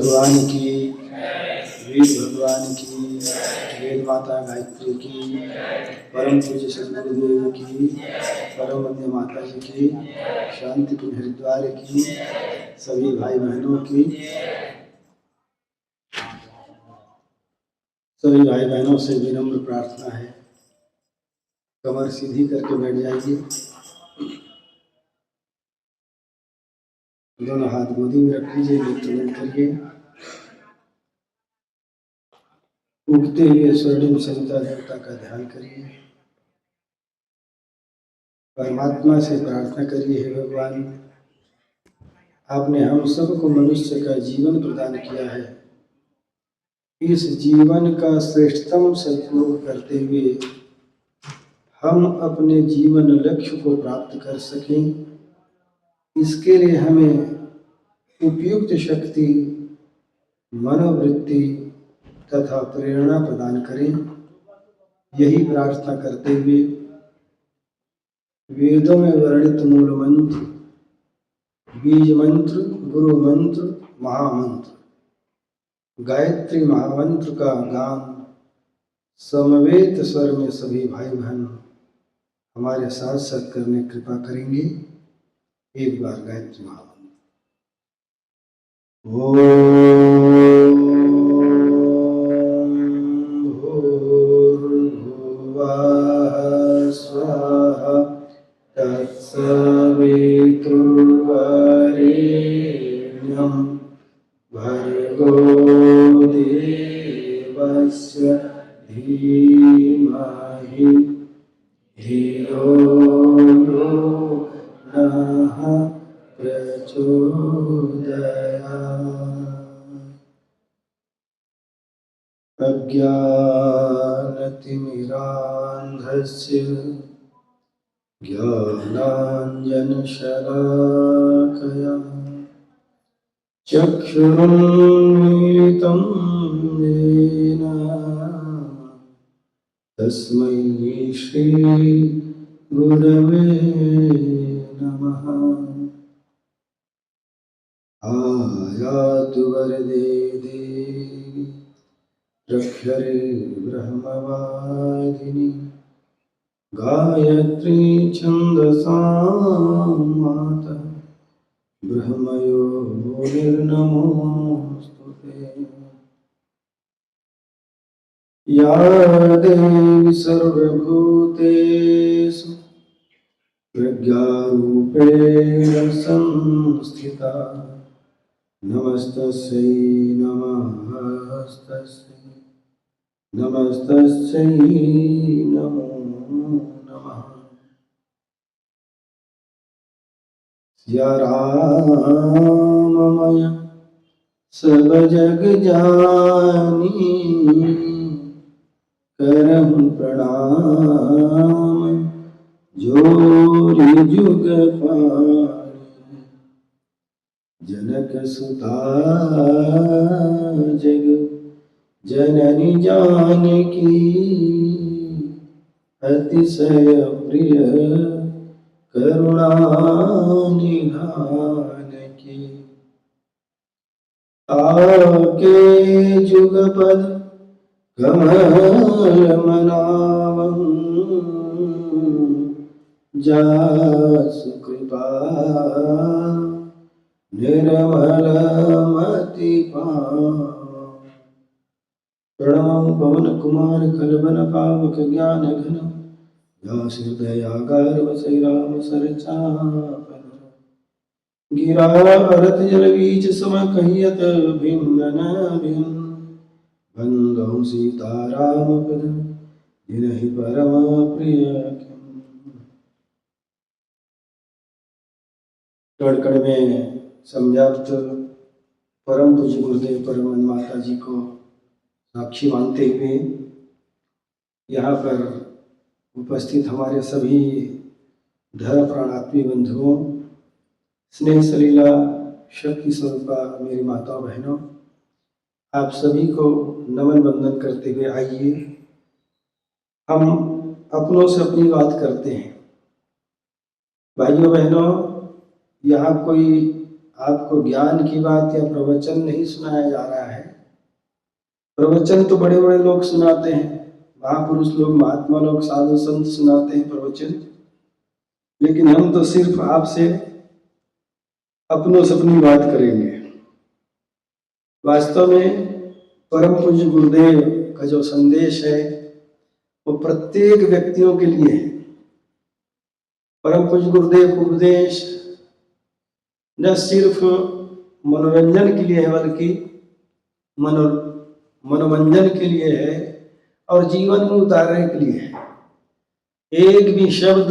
भगवान की, वेद भगवान की, वेद माता गायत्री की, परम पूज्य सदगुरुदेव की, परम वंद्य माता जी की, शांति की हरिद्वार की, सभी भाई बहनों की, सभी भाई बहनों से विनम्र प्रार्थना है, कमर सीधी करके बैठ जाइए, दोनों हाथ गोदी में रख लीजिए, नेत्र बंद करिए। उगते हुए स्वर्णिम सविता देवता का ध्यान करिए, परमात्मा से प्रार्थना करिए, हे भगवान, आपने हम सबको मनुष्य का जीवन प्रदान किया है। इस जीवन का श्रेष्ठतम सदुपयोग करते हुए हम अपने जीवन लक्ष्य को प्राप्त कर सकें, इसके लिए हमें उपयुक्त शक्ति, मनोवृत्ति तथा प्रेरणा प्रदान करें। यही प्रार्थना करते हुए वेदों में वर्णित मूल मंत्र, बीज मंत्र, गुरु मंत्र, महामंत्र, गायत्री महामंत्र का गान समवेत स्वर में सभी भाई बहन हमारे साथ साथ करने कृपा करेंगे। एक बार गायत्री महामंत्र। स्वाहा तत्सवितुर्वरेण्यं भर्गो देवस्य धीमहि धियो यो नः प्रचोदयात्। अज्ञानतिमिरान्धस्य ज्ञानाञ्जनशलाकया चक्षुरुन्मीलितं येन तस्मै श्रीगुरवे नमः। आयातु वरदे देवी प्रक्षरे ब्रह्मवादिनी गायत्री छन्दसां माता ब्रह्मयो निर्नमोस्तुते। या देवी सर्वभूतेषु प्रज्ञारूपेण संस्थिता नमस्तस्यै नमस्तस्यै नमस्तस्यै नमो नमः। या राममय सब जग जानी करहु प्रणाम जोरि जुग पानी। जनक सुता जग जननी जानकी अतिशय प्रिय करुणा निधान की। आके जुगपद कमल मनावहु जासु कृपा निर्मल मति पावहु। प्रणव पवन कुमार खलबन पावक ज्ञान घन व्यास हृदयागार वसै राम सरचापन। गिरा भरत जल बीच सम कहियत भिन्न न भिन्न बंधु सीताराम पद जिनहि परम प्रिय। कण कण में संव्याप्त परम पूज्य गुरुदेव परम माता जी को साक्षी मानते हुए यहाँ पर उपस्थित हमारे सभी धर्म प्राणात्मी बंधुओं, स्नेह सलीला शक्ति स्वरूपा मेरी माता बहनों, आप सभी को नमन वंदन करते हुए आइए हम अपनों से अपनी बात करते हैं। भाइयों बहनों, यहाँ कोई आपको ज्ञान की बात या प्रवचन नहीं सुनाया जा रहा है। प्रवचन तो बड़े बड़े लोग सुनाते हैं, महापुरुष लोग, महात्मा लोग, साधु संत सुनाते हैं प्रवचन, लेकिन हम तो सिर्फ आपसे अपनों से अपनी बात करेंगे। वास्तव में परम पूज्य गुरुदेव का जो संदेश है वो प्रत्येक व्यक्तियों के लिए है। परम पूज्य गुरुदेव का उपदेश न सिर्फ मनोरंजन के लिए है, बल्कि मनोरंजन के लिए है और जीवन में उतारने के लिए है। एक भी शब्द,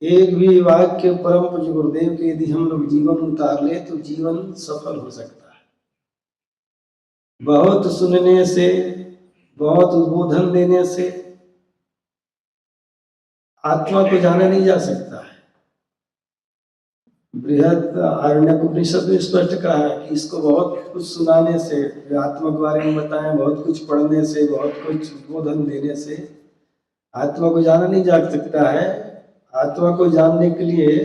एक भी वाक्य परम पूज्य गुरुदेव के यदि हम लोग जीवन में उतार ले तो जीवन सफल हो सकता है। बहुत सुनने से, बहुत उद्बोधन देने से आत्मा को जाना नहीं जा सकता है। बृहद आरण्यक उपनिषद में स्पष्ट कहा है कि इसको बहुत कुछ सुनाने से, आत्मा के बारे में बताएं, बहुत कुछ पढ़ने से, बहुत कुछ उद्बोधन देने से आत्मा को जाना नहीं जा सकता है। आत्मा को जानने के लिए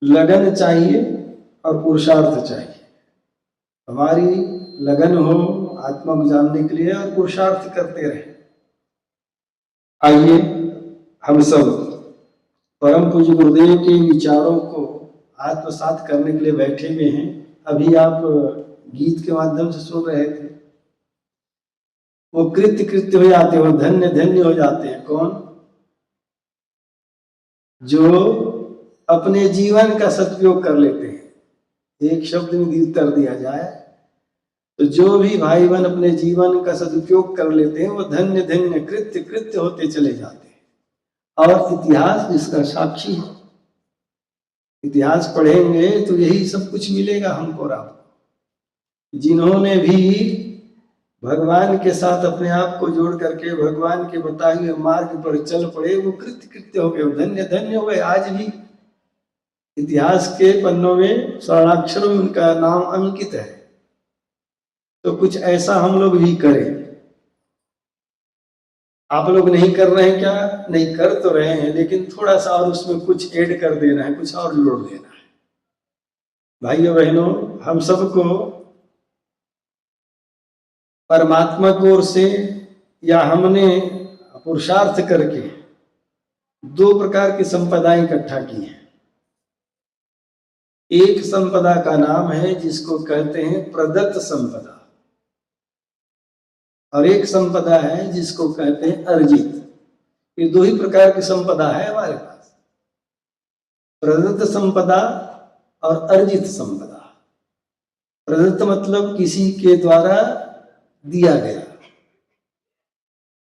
लगन चाहिए और पुरुषार्थ चाहिए। हमारी लगन हो आत्मा को जानने के लिए और पुरुषार्थ करते रहे। आइए हम सब परम पूज्य गुरुदेव के विचारों को आत्मसात करने के लिए बैठे हुए हैं। अभी आप गीत के माध्यम से सुन रहे थे, वो कृत्य कृत्य हो जाते हैं, वो धन्य धन्य हो जाते हैं। कौन? जो अपने जीवन का सदुपयोग कर लेते हैं। एक शब्द में उत्तर दिया जाए तो जो भी भाई बहन अपने जीवन का सदुपयोग कर लेते हैं वो धन्य धन्य कृत्य कृत्य होते चले जाते हैं। और इतिहास इसका साक्षी है। इतिहास पढ़ेंगे तो यही सब कुछ मिलेगा हमको और आपको। जिन्होंने भी भगवान के साथ अपने आप को जोड़ करके भगवान के बताए हुए मार्ग पर चल पड़े, वो कृत्य कृत्य हो गए, धन्य धन्य हो गए। आज भी इतिहास के पन्नों में, स्वर्णाक्षरों में उनका नाम अंकित है। तो कुछ ऐसा हम लोग भी करें। आप लोग नहीं कर रहे हैं क्या? नहीं कर तो रहे हैं, लेकिन थोड़ा सा और उसमें कुछ ऐड कर देना है, कुछ और जोड़ देना है। भाइयों बहनों, हम सबको परमात्मा की ओर से या हमने पुरुषार्थ करके दो प्रकार की संपदाएं इकट्ठा की हैं। एक संपदा का नाम है जिसको कहते हैं प्रदत्त संपदा, और एक संपदा है जिसको कहते हैं अर्जित। ये दो ही प्रकार की संपदा है हमारे पास, प्रदत्त संपदा और अर्जित संपदा। प्रदत्त मतलब किसी के द्वारा दिया गया,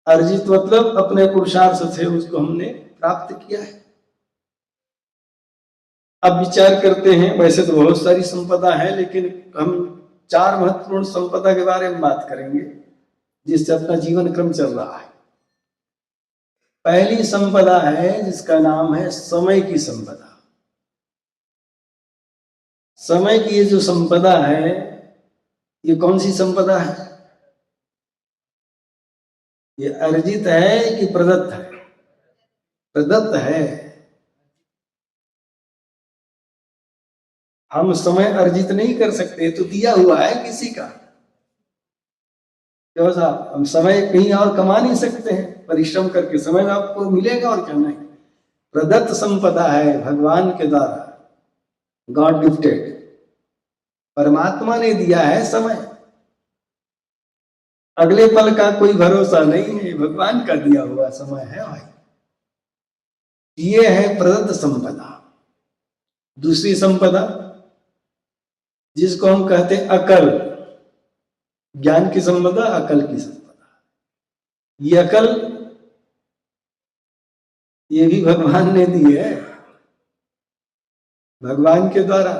अर्जित मतलब अपने पुरुषार्थ से उसको हमने प्राप्त किया है। अब विचार करते हैं, वैसे तो बहुत सारी संपदा है, लेकिन हम चार महत्वपूर्ण संपदा के बारे में बात करेंगे जिससे अपना जीवन क्रम चल रहा है। पहली संपदा है जिसका नाम है समय की संपदा। समय की ये जो संपदा है, ये कौन सी संपदा है? ये अर्जित है कि प्रदत्त है? प्रदत्त है। हम समय अर्जित नहीं कर सकते, तो दिया हुआ है किसी का। क्यों साहब? हम समय कहीं और कमा नहीं सकते हैं, परिश्रम करके समय में आपको मिलेगा और क्या नहीं। प्रदत्त संपदा है, भगवान के द्वारा, गॉड गिफ्टेड, परमात्मा ने दिया है समय। अगले पल का कोई भरोसा नहीं है, भगवान का दिया हुआ समय है भाई। ये है प्रदत्त संपदा। दूसरी संपदा जिसको हम कहते हैं अकल, ज्ञान की संपदा, अकल की संपदा। ये अकल, ये भी भगवान ने दी है, भगवान के द्वारा।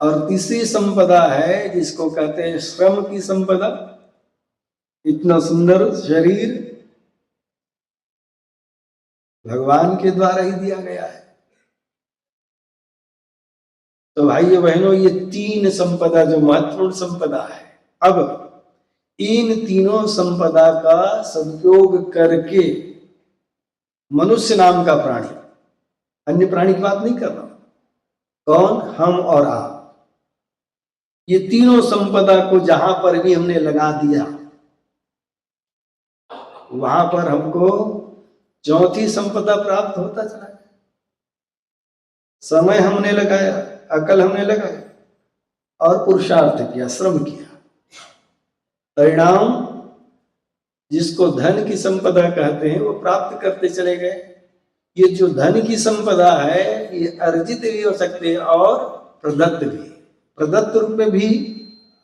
और तीसरी संपदा है जिसको कहते हैं श्रम की संपदा। इतना सुंदर शरीर भगवान के द्वारा ही दिया गया है। तो भाइयों बहनों, ये तीन संपदा जो महत्वपूर्ण संपदा है। अब इन तीनों संपदा का सदुपयोग करके मनुष्य नाम का प्राणी, अन्य प्राणी की बात नहीं कर रहा, कौन? हम और आप। ये तीनों संपदा को जहां पर भी हमने लगा दिया, वहां पर हमको चौथी संपदा प्राप्त होता चला गया। समय हमने लगाया, अकल हमने लगाया और पुरुषार्थ किया, श्रम किया। परिणाम जिसको धन की संपदा कहते हैं वो प्राप्त करते चले गए। ये जो धन की संपदा है ये अर्जित भी हो सकते हैं और प्रदत्त भी। प्रदत्त रूप में भी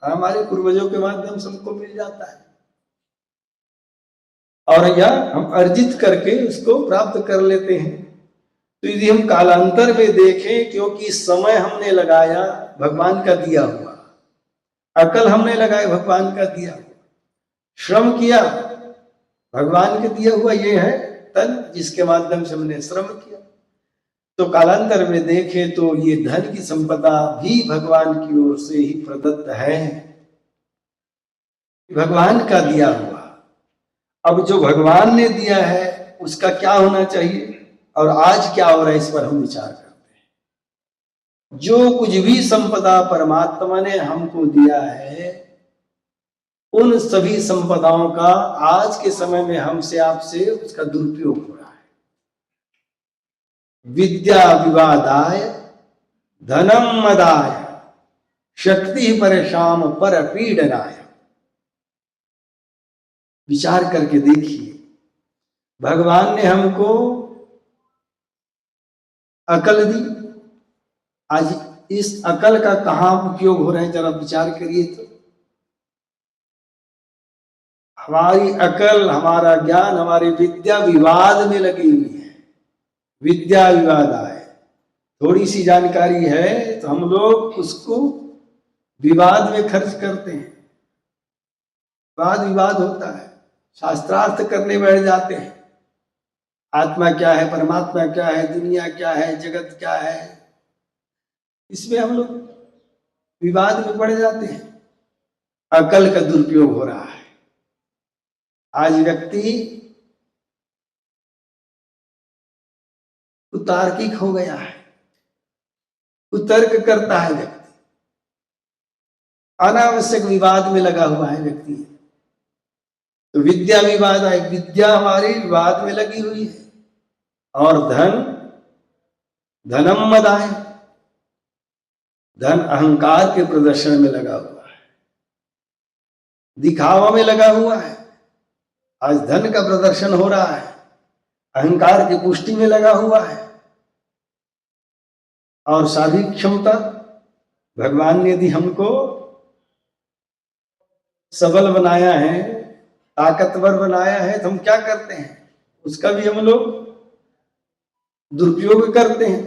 हमारे पूर्वजों के माध्यम से हमको मिल जाता है, और या हम अर्जित करके उसको प्राप्त कर लेते हैं। तो यदि हम कालांतर में देखें, क्योंकि समय हमने लगाया भगवान का दिया हुआ, अकल हमने लगाई भगवान का दिया हुआ, श्रम किया भगवान के दिया हुआ, ये है तन जिसके माध्यम से हमने श्रम किया। तो कालांतर में देखें तो ये धन की संपदा भी भगवान की ओर से ही प्रदत्त है, भगवान का दिया हुआ। अब जो भगवान ने दिया है उसका क्या होना चाहिए और आज क्या हो रहा है, इस पर हम विचार करते हैं। जो कुछ भी संपदा परमात्मा ने हमको दिया है, उन सभी संपदाओं का आज के समय में हमसे आपसे उसका दुरुपयोग हो रहा है। विद्या विवादाय धनम मदाय शक्ति परेशान पर पीडनाय। विचार करके देखिए, भगवान ने हमको अकल दी, आज इस अकल का कहां उपयोग हो रहा है जरा विचार करिए। तो हमारी अकल, हमारा ज्ञान, हमारी विद्या विवाद में लगी हुई है। विद्या विवाद आए, थोड़ी सी जानकारी है तो हम लोग उसको विवाद में खर्च करते हैं, वाद विवाद होता है, शास्त्रार्थ करने बैठ जाते हैं। आत्मा क्या है, परमात्मा क्या है, दुनिया क्या है, जगत क्या है, इसमें हम लोग विवाद में पड़ जाते हैं। अकल का दुरुपयोग हो रहा है। आज व्यक्ति कुतार्किक हो गया है, कुतर्क करता है व्यक्ति, अनावश्यक विवाद में लगा हुआ है व्यक्ति। तो विद्या विवाद है, विद्या हमारी विवाद में लगी हुई है। और धन, धनम मदाय, धन अहंकार के प्रदर्शन में लगा हुआ है, दिखावा में लगा हुआ है। आज धन का प्रदर्शन हो रहा है, अहंकार की पुष्टि में लगा हुआ है। और शारीरिक क्षमता, भगवान ने यदि हमको सबल बनाया है, ताकतवर बनाया है, तो हम क्या करते हैं, उसका भी हम लोग दुरुपयोग करते हैं।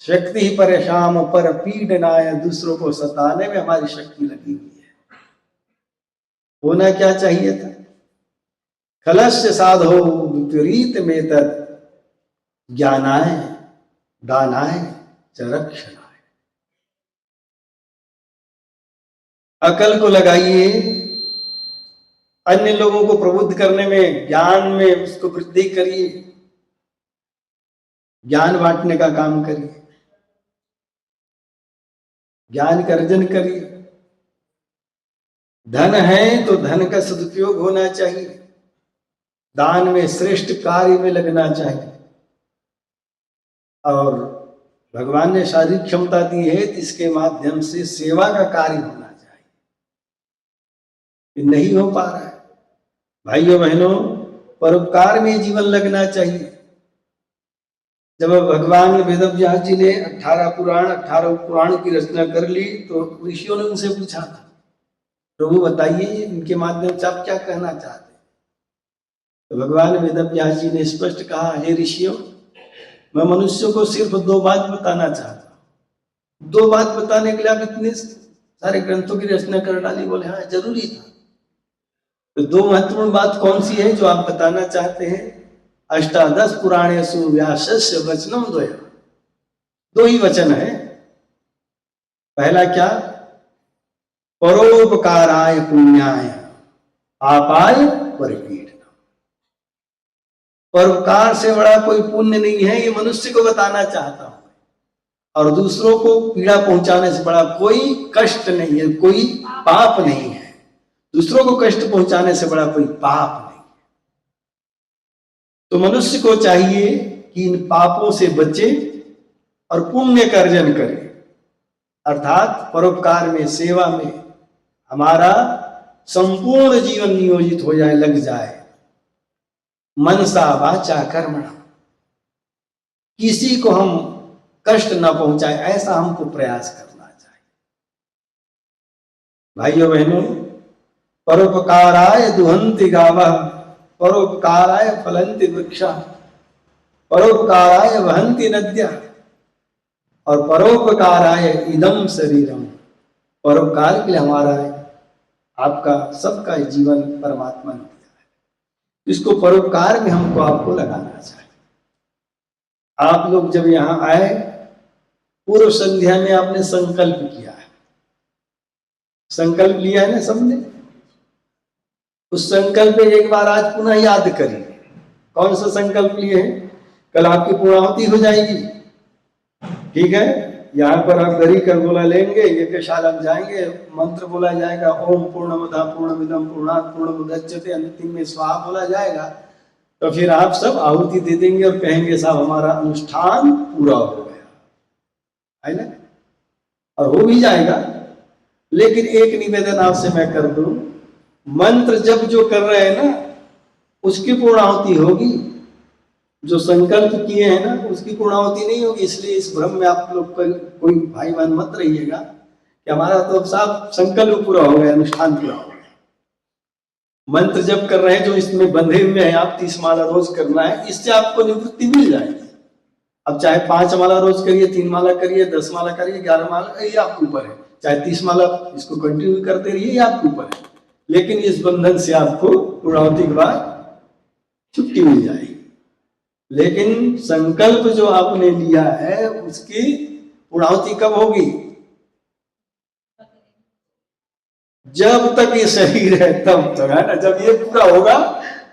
शक्ति परेशान पर पीडनाय, दूसरों को सताने में हमारी शक्ति लगी हुई है। होना क्या चाहिए था? खलस्य साधो विपरीत में तद ज्ञानाय दानाय च रक्षणाय। अकल को लगाइए, अन्य लोगों को प्रबुद्ध करने में, ज्ञान में उसको वृद्धि करिए, ज्ञान बांटने का काम करिए, ज्ञान का अर्जन करिए। धन है तो धन का सदुपयोग होना चाहिए, दान में, श्रेष्ठ कार्य में लगना चाहिए। और भगवान ने शारीरिक क्षमता दी है तो इसके माध्यम से सेवा का कार्य होना चाहिए। नहीं हो पा रहा है, भाइयों बहनों, परोपकार में जीवन लगना चाहिए। जब भगवान वेदव्यास जी ने 18 पुराण की रचना कर ली तो ऋषियों ने उनसे पूछा था, प्रभु बताइए इनके माध्यम से आप क्या कहना चाहते हैं? तो भगवान वेदव्यास जी ने स्पष्ट कहा, हे ऋषियों, मैं मनुष्यों को सिर्फ 2 बात बताना चाहता हूँ। 2 बात बताने के लिए आप इतने सारे ग्रंथों की रचना कर डाली? बोले हाँ, जरूरी था। तो 2 महत्वपूर्ण बात कौन सी है जो आप बताना चाहते हैं? अष्टादश पुराणेषु व्यासस्य वचनम द्वयम्। 2 ही वचन है। पहला क्या? परोपकाराय पुण्याय आपाय परिपीडनम्। परोपकार से बड़ा कोई पुण्य नहीं है, ये मनुष्य को बताना चाहता हूं। और दूसरों को पीड़ा पहुंचाने से बड़ा कोई कष्ट नहीं है, कोई पाप नहीं है। दूसरों को कष्ट पहुंचाने से बड़ा कोई पाप नहीं। तो मनुष्य को चाहिए कि इन पापों से बचे और पुण्य का अर्जन करे, अर्थात परोपकार में, सेवा में हमारा संपूर्ण जीवन नियोजित हो जाए, लग जाए। मनसा वाचा कर्मणा, किसी को हम कष्ट न पहुंचाए, ऐसा हमको प्रयास करना चाहिए। भाइयों बहनों, परोपकाराय दुहंति गावः, परोपकाराय फलन्ति वृक्षा, परोपकाराय वहन्ति नद्यः, और परोपकाराय इदं शरीरम। परोपकार के लिए हमारा आपका सबका जीवन परमात्मा ने दिया है। इसको परोपकार में हमको आपको लगाना चाहिए। आप लोग जब यहां आए, पूर्व संध्या में आपने संकल्प किया है, संकल्प लिया है ना सबने। उस संकल्प में एक बार आज पुनः याद करिए। कौन सा संकल्प लिए हैं? कल आपकी पूर्णाहुति हो जाएगी, ठीक है। यहाँ पर आप घड़ी का गोला लेंगे, यज्ञशाला में जाएंगे, मंत्र बोला जाएगा, ओम पूर्णमदः पूर्णमिदं पूर्णात् पूर्णमुदच्यते, अंतिम में स्वाहा बोला जाएगा। तो फिर आप सब आहुति दे देंगे और कहेंगे साहब हमारा अनुष्ठान पूरा हो गया है ना, और हो भी जाएगा। लेकिन एक निवेदन आपसे मैं कर दूं, मंत्र जब जो कर रहे हैं ना, उसकी पूर्णाहुति होगी। जो संकल्प किए हैं ना, उसकी पूर्णाहुति नहीं होगी। इसलिए इस भ्रम में आप लोग कोई भाई बहन मत रहिएगा कि हमारा तो साहब संकल्प पूरा हो गया, अनुष्ठान पूरा हो गया। मंत्र जब कर रहे हैं, जो इसमें बंधे हुए हैं, आप 30 माला रोज करना है, इससे आपको निवृत्ति मिल जाएगी। अब चाहे 5 माला रोज करिए, 3 माला करिए, 10 माला करिए, 11 माला, ये आपके ऊपर है। चाहे 30 माला इसको कंटिन्यू करते रहिए, ये आपके ऊपर है। लेकिन इस बंधन से आपको पूर्णाहुति के बाद छुट्टी मिल जाएगी। लेकिन संकल्प जो आपने लिया है, उसकी पूर्णाहुति कब होगी? जब तक ये शरीर है तब तक, है ना। जब ये पूरा होगा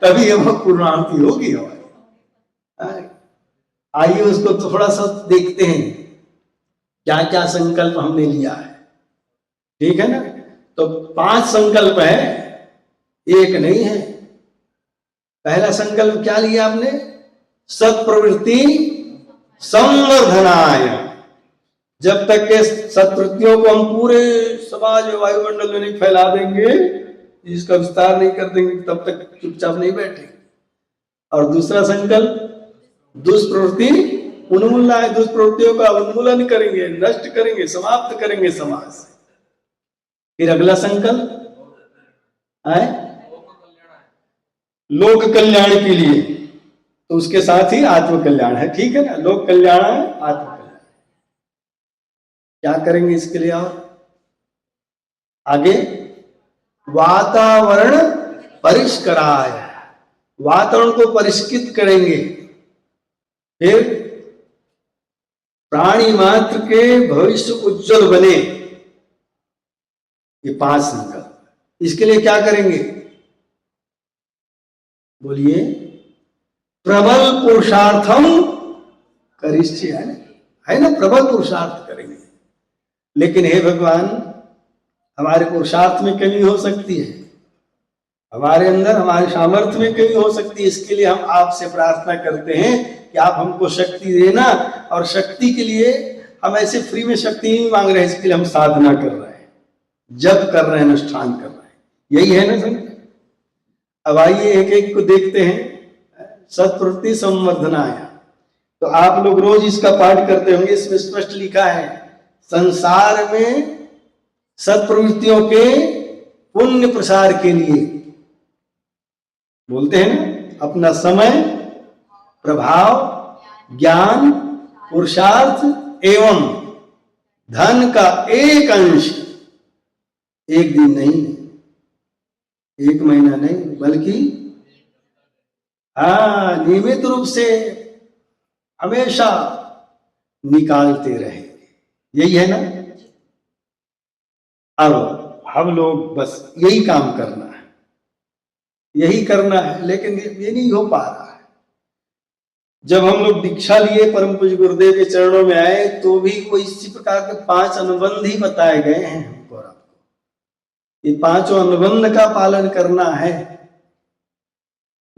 तभी हम पूर्णाहुति होगी हमारी। आइए उसको थोड़ा सा देखते हैं, क्या क्या संकल्प हमने लिया है, ठीक है ना। तो 5 संकल्प है, एक नहीं है। पहला संकल्प क्या लिया आपने? सत्प्रवृत्ति संवर्धनाय। जब तक के सत्प्रवृत्तियों को हम पूरे समाज में, वायुमंडल में नहीं फैला देंगे, इसका विस्तार नहीं कर देंगे, तब तक चुपचाप नहीं बैठेंगे। और दूसरा संकल्प दुष्प्रवृत्ति उन्मूलनाय, दुष्प्रवृत्तियों का उन्मूलन करेंगे, नष्ट करेंगे, समाप्त करेंगे समाज से। फिर अगला संकल्प है लोक कल्याण के लिए, तो उसके साथ ही आत्म कल्याण है, ठीक है ना। लोक कल्याण है, आत्म कल्याण। क्या करेंगे इसके लिए? और आगे वातावरण परिष्कराय, वातावरण को परिष्कृत करेंगे। फिर प्राणी मात्र के भविष्य उज्जवल बने, ये 5 संकल्प। इसके लिए क्या करेंगे? बोलिए। प्रबल पुरुषार्थम करिष्ये, है ना, प्रबल पुरुषार्थ करेंगे। लेकिन हे भगवान, हमारे पुरुषार्थ में कमी हो सकती है, हमारे अंदर हमारे सामर्थ्य में कमी हो सकती है। इसके लिए हम आपसे प्रार्थना करते हैं कि आप हमको शक्ति देना। और शक्ति के लिए हम ऐसे फ्री में शक्ति नहीं मांग रहे हैं, इसके लिए हम साधना कर रहे हैं, जप कर रहे हैं, अनुष्ठान कर रहे हैं। यही है ना संग। अब आइए एक एक को देखते हैं। सत्प्रवृत्ति संवर्धनाय, तो आप लोग रोज इसका पाठ करते होंगे। इसमें स्पष्ट लिखा है, संसार में सत्प्रवृत्तियों के पुण्य प्रसार के लिए, बोलते हैं ना, अपना समय, प्रभाव, ज्ञान, पुरुषार्थ एवं धन का एक अंश, एक दिन नहीं, एक महीना नहीं, बल्कि नियमित रूप से हमेशा निकालते रहेंगे। यही है ना। अब हम लोग बस यही काम करना है, यही करना है। लेकिन ये नहीं हो पा रहा है। जब हम लोग दीक्षा लिए परम पूज्य गुरुदेव के चरणों में आए तो भी कोई इसी प्रकार के 5 अनुबंध ही बताए गए हैं हमको और आपको। ये 5 अनुबंध का पालन करना है,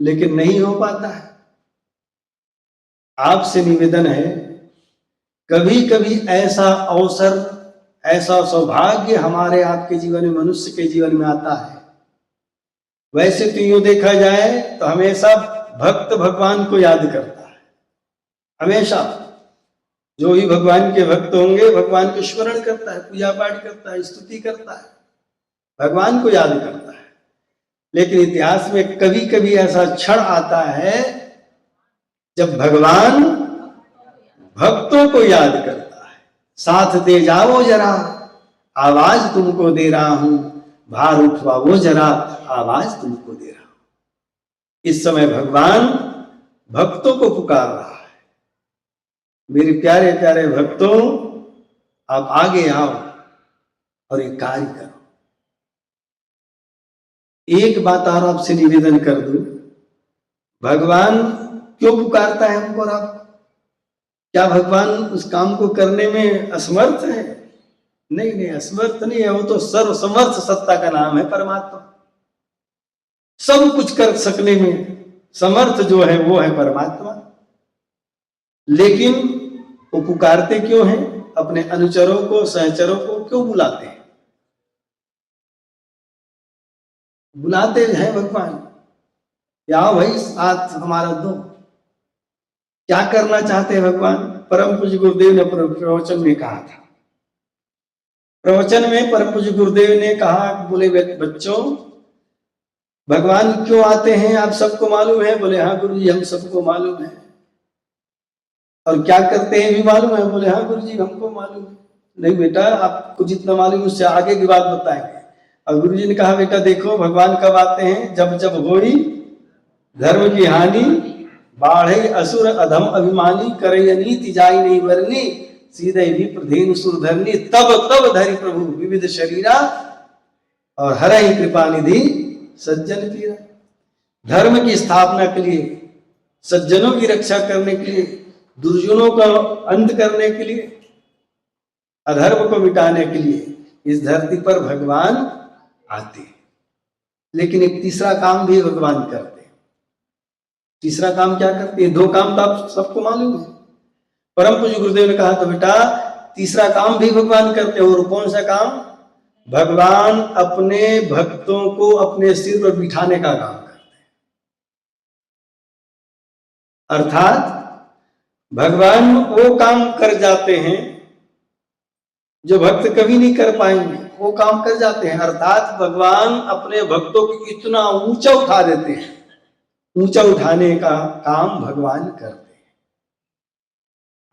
लेकिन नहीं हो पाता है। आपसे निवेदन है, कभी कभी ऐसा अवसर, ऐसा सौभाग्य हमारे आपके जीवन में, मनुष्य के जीवन में आता है। वैसे तो यूं देखा जाए तो हमेशा भक्त भगवान को याद करता है। हमेशा जो भी भगवान के भक्त होंगे भगवान को स्मरण करता है, पूजा पाठ करता है, स्तुति करता है, भगवान को याद करता है। लेकिन इतिहास में कभी कभी ऐसा क्षण आता है जब भगवान भक्तों को याद करता है। साथ दे जाओ जरा, आवाज तुमको दे रहा हूं, भार उठवाओ जरा, आवाज तुमको दे रहा हूं। इस समय भगवान भक्तों को पुकार रहा है, मेरे प्यारे प्यारे भक्तों, आप आगे आओ और एक कार्य करो। एक बात और आपसे निवेदन कर दूं, भगवान क्यों पुकारता है हमको और आप? क्या भगवान उस काम को करने में असमर्थ है? नहीं नहीं, असमर्थ नहीं है, वो तो सर्वसमर्थ सत्ता का नाम है परमात्मा। सब कुछ कर सकने में समर्थ जो है वो है परमात्मा। लेकिन वो पुकारते क्यों हैं? अपने अनुचरों को, सहचरों को क्यों बुलाते हैं? बुलाते हैं भगवान, आओ भाई साथ हमारा दो। क्या करना चाहते हैं भगवान? परम पूज्य गुरुदेव ने प्रवचन में कहा था। प्रवचन में परम पूज्य गुरुदेव ने कहा, बोले बच्चों, भगवान क्यों आते हैं आप सबको मालूम है? बोले हाँ गुरुजी, हम सबको मालूम है। और क्या करते हैं भी मालूम है? बोले हाँ गुरुजी, हमको मालूम है। नहीं बेटा, आपको जितना मालूम उससे आगे की बात बताएंगे। और गुरुजी ने कहा, बेटा देखो, भगवान कब आते हैं? जब जब होई धर्म की हानि, बाढ़े असुर अधम अभिमानी, करे अनीति जाई नहीं बरनी, सीधे भी प्रधेन सुर धरनी, तब तब धरि प्रभु विविध शरीरा, और हरहि कृपा निधि सज्जन पीरा। धर्म की स्थापना के लिए, सज्जनों की रक्षा करने के लिए, दुर्जनों का अंत करने के लिए, अधर्म को मिटाने के लिए इस धरती पर भगवान आते हैं। लेकिन एक तीसरा काम भी भगवान करते हैं। तीसरा काम क्या करते हैं? 2 काम तो आप सबको मालूम है। परम पूज्य गुरुदेव ने कहा तो बेटा तीसरा काम भी भगवान करते हैं। और कौन सा काम? भगवान अपने भक्तों को अपने सिर पर बिठाने का काम करते हैं। अर्थात भगवान वो काम कर जाते हैं जो भक्त कभी नहीं कर पाएंगे, वो काम कर जाते हैं। अर्थात भगवान अपने भक्तों को इतना ऊंचा उठा देते हैं, ऊंचा उठाने का काम भगवान करते हैं।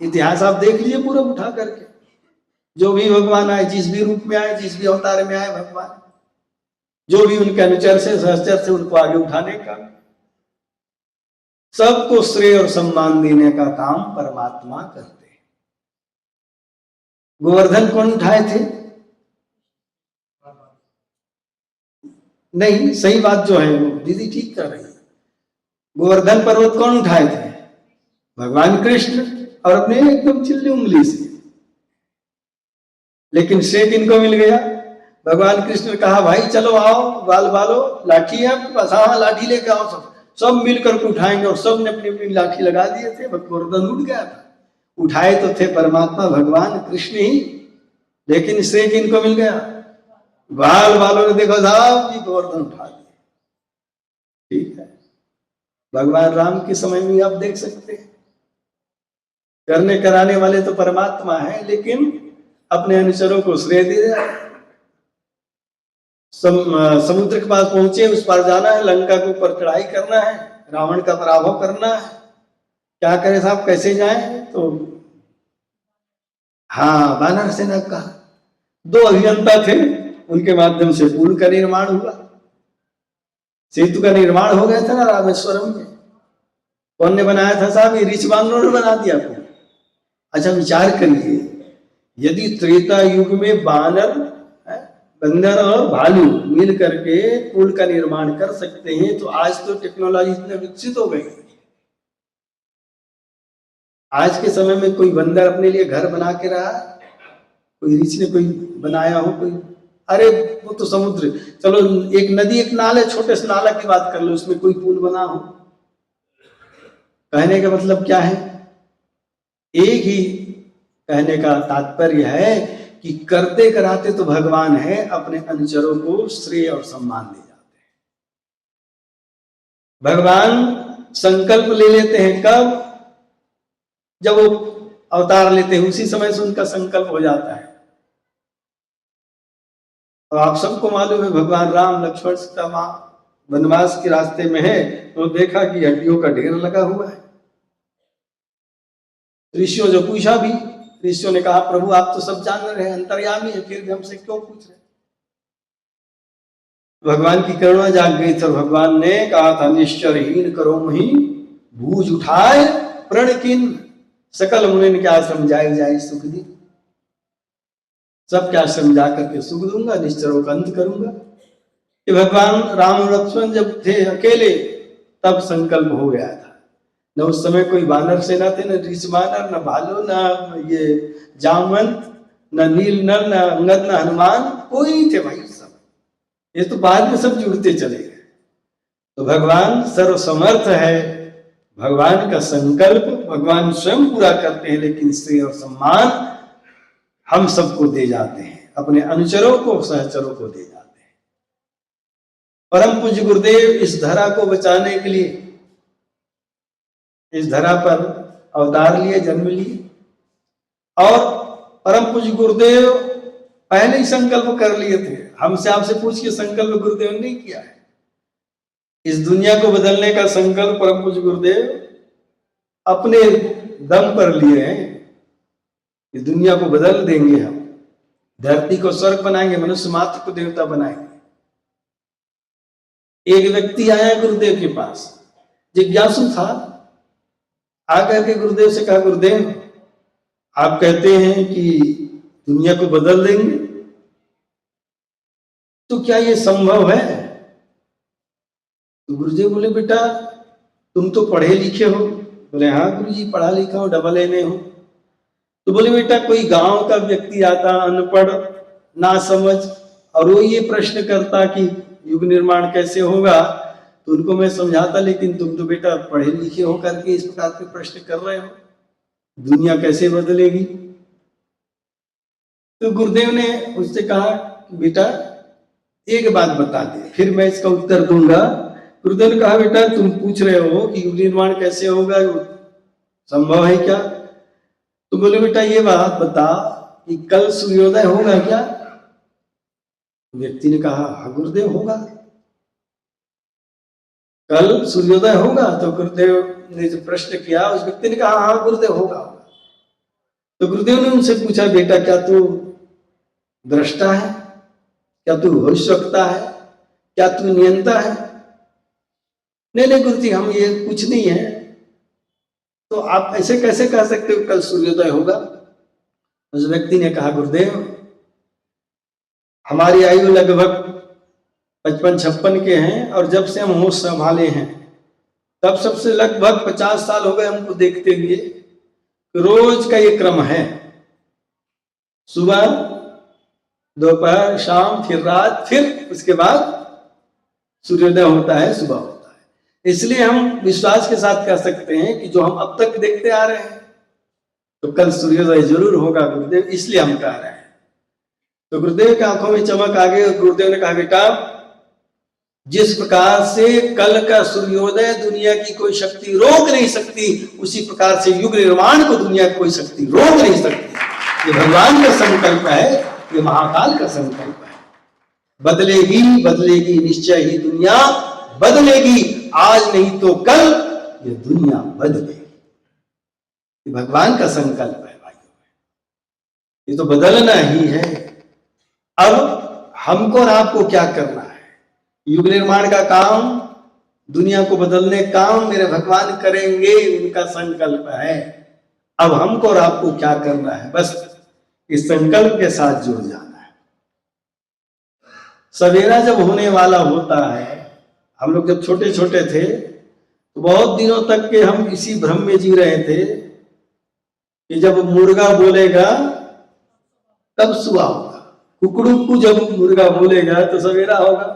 इतिहास आप देख लीजिए पूरा उठा करके, जो भी भगवान आए, जिस भी रूप में आए, जिस भी अवतार में आए भगवान, जो भी उनके अनुचर से, सहचर से, उनको आगे उठाने का, सबको श्रेय और सम्मान देने का काम परमात्मा करते हैं। गोवर्धन कौन उठाए थे? नहीं, सही बात जो है वो दीदी ठीक कर रही है। गोवर्धन पर्वत कौन उठाए थे? भगवान कृष्ण, और अपने एकदम चिल्ली उंगली से। लेकिन श्रेय किनको मिल गया? भगवान कृष्ण ने कहा, भाई चलो आओ, बाल बालो, लाठी है आपके पास? हाँ लाठी लेके आओ। सब मिलकर के उठाएंगे। और सब ने अपनी अपनी लाठी लगा दिए थे। गोवर्धन उठ गया था। उठाए तो थे परमात्मा भगवान कृष्ण ही, लेकिन श्रेय किनको मिल गया? बाल बालों ने देखो साहब कि गोवर्धन उठा दिया। ठीक है, भगवान राम के समय में आप देख सकते हैं, करने कराने वाले तो परमात्मा है, लेकिन अपने अनुचरों को श्रेय दे दिया। समुद्र के पास पहुंचे, उस पार जाना है, लंका के ऊपर चढ़ाई करना है, रावण का पराभव करना है। क्या करें साहब, कैसे जाएं? तो हाँ, वानर सेना का 2 अभियंता थे, उनके माध्यम से पुल का निर्माण हुआ, सेतु का निर्माण हो गया था ना रामेश्वरम में। कौन ने बनाया था साहब? ये ऋषि वानरों ने बना दिया आपको। अच्छा विचार करिए, यदि त्रेता युग में बानर, बंदर और भालू मिल करके पुल का निर्माण कर सकते हैं, तो आज तो टेक्नोलॉजी इतनी विकसित हो गई। आज के समय में कोई बंदर अपने लिए घर बना के रहा, कोई ऋषि ने कोई बनाया हो, कोई, अरे वो तो समुद्र, चलो एक नदी एक नाले, छोटे से नाला की बात कर लो, उसमें कोई पुल बना हो। कहने का मतलब क्या है? एक ही कहने का तात्पर्य है कि करते कराते तो भगवान है, अपने अनुचरों को श्रेय और सम्मान दे जाते हैं। भगवान संकल्प ले लेते हैं कब? जब वो अवतार लेते हैं, उसी समय से उनका संकल्प हो जाता है। और आप सबको मालूम है, भगवान राम लक्ष्मण सीता मां वनवास के रास्ते में है, तो देखा कि हड्डियों का ढेर लगा हुआ है। ऋषियों जो पूछा भी, ऋषियों ने कहा प्रभु आप तो सब जान रहे हैं, अंतर्यामी है, फिर भी हमसे क्यों पूछ रहे? भगवान की करुणा जाग गई थी। भगवान ने कहा था निश्चरहीन करो मही भूज उठाए प्रण किन, सकल मुनि के आश्रम जाए जाए सुख दी। सबके आश्रम जाकर के सुख दूंगा, निश्चरों का अंत करूंगा। कि भगवान राम और लक्ष्मण जब थे अकेले, तब संकल्प हो गया था। न उस समय कोई वानर सेना थे, न ऋषि वानर, न भालू, न ये जामवंत, न नील नल, न अंगद, न हनुमान, कोई नहीं थे भाई। सब ये तो बाद में सब जुड़ते चले गए। तो भगवान सर्वसमर्थ है, भगवान का संकल्प भगवान स्वयं पूरा करते हैं, लेकिन श्रेय और सम्मान हम सबको दे जाते हैं, अपने अनुचरों को, सहचरों को दे जाते हैं। परम पूज्य गुरुदेव इस धरा को बचाने के लिए इस धरा पर अवतार लिए, जन्म लिए। और परम पूज्य गुरुदेव पहले ही संकल्प कर लिए थे। हमसे आपसे पूछ के संकल्प गुरुदेव ने नहीं किया है। इस दुनिया को बदलने का संकल्प परम पूज्य गुरुदेव अपने दम पर लिए हैं। इस दुनिया को बदल देंगे हम, धरती को स्वर्ग बनाएंगे, मनुष्य मात्र को देवता बनाएंगे। एक व्यक्ति आया गुरुदेव के पास, जिज्ञासु था, आकर के गुरुदेव से कहा गुरुदेव आप कहते हैं कि दुनिया को बदल देंगे, तो क्या ये संभव है? तो गुरुदेव बोले बेटा तुम तो पढ़े लिखे हो। बोले हाँ गुरुजी पढ़ा लिखा हो, डबल एमए हो। तो बोले बेटा कोई गांव का व्यक्ति आता अनपढ़ ना समझ, और वो ये प्रश्न करता कि युग निर्माण कैसे होगा, तो उनको मैं समझाता, लेकिन तुम तो बेटा पढ़े लिखे हो करके इस प्रकार के प्रश्न कर रहे हो, दुनिया कैसे बदलेगी? तो गुरुदेव ने उससे कहा बेटा एक बात बता दे, फिर मैं इसका उत्तर दूंगा। गुरुदेव ने कहा बेटा तुम पूछ रहे हो कि युग निर्माण कैसे होगा, संभव है क्या? तो बोले बेटा ये बात बता कि कल सूर्योदय होगा क्या? व्यक्ति ने कहा हाँ गुरुदेव होगा, कल सूर्योदय होगा। तो गुरुदेव ने जो प्रश्न किया, उस व्यक्ति ने कहा हाँ गुरुदेव होगा। तो गुरुदेव ने उनसे पूछा बेटा क्या तू दृष्टा है, क्या तू भविष्यवक्ता है, क्या तू नियंता है? नहीं नहीं गुरुजी हम ये कुछ नहीं है। तो आप ऐसे कैसे कह सकते हो कल सूर्योदय होगा? उस व्यक्ति ने कहा गुरुदेव हमारी आयु लगभग 55-56 के हैं, और जब से हम होश संभाले हैं तब सबसे लगभग 50 साल हो गए हमको देखते हुए। रोज का ये क्रम है, सुबह दोपहर शाम फिर रात, फिर उसके बाद सूर्योदय होता है, सुबह होता है। इसलिए हम विश्वास के साथ कह सकते हैं कि जो हम अब तक देखते आ रहे हैं तो कल सूर्योदय जरूर होगा गुरुदेव, इसलिए हम कह रहे हैं। तो गुरुदेव की आंखों में चमक आ गई। गुरुदेव ने कहा बेटा जिस प्रकार से कल का सूर्योदय दुनिया की कोई शक्ति रोक नहीं सकती, उसी प्रकार से युग निर्माण को दुनिया की कोई शक्ति रोक नहीं सकती। ये भगवान का संकल्प है, ये महाकाल का संकल्प है। बदलेगी बदलेगी निश्चय ही दुनिया बदलेगी, आज नहीं तो कल ये दुनिया बदलेगी। ये भगवान का संकल्प है भाइयों, ये तो बदलना ही है। अब हमको और आपको क्या करना है? युग निर्माण का काम, दुनिया को बदलने का काम मेरे भगवान करेंगे, उनका संकल्प है। अब हमको और आपको क्या करना है? बस इस संकल्प के साथ जुड़ जाना है। सवेरा जब होने वाला होता है, हम लोग जब छोटे छोटे थे तो बहुत दिनों तक के हम इसी भ्रम में जी रहे थे कि जब मुर्गा बोलेगा तब सुबह होगा, कुकड़ू जब मुर्गा बोलेगा तो सवेरा होगा।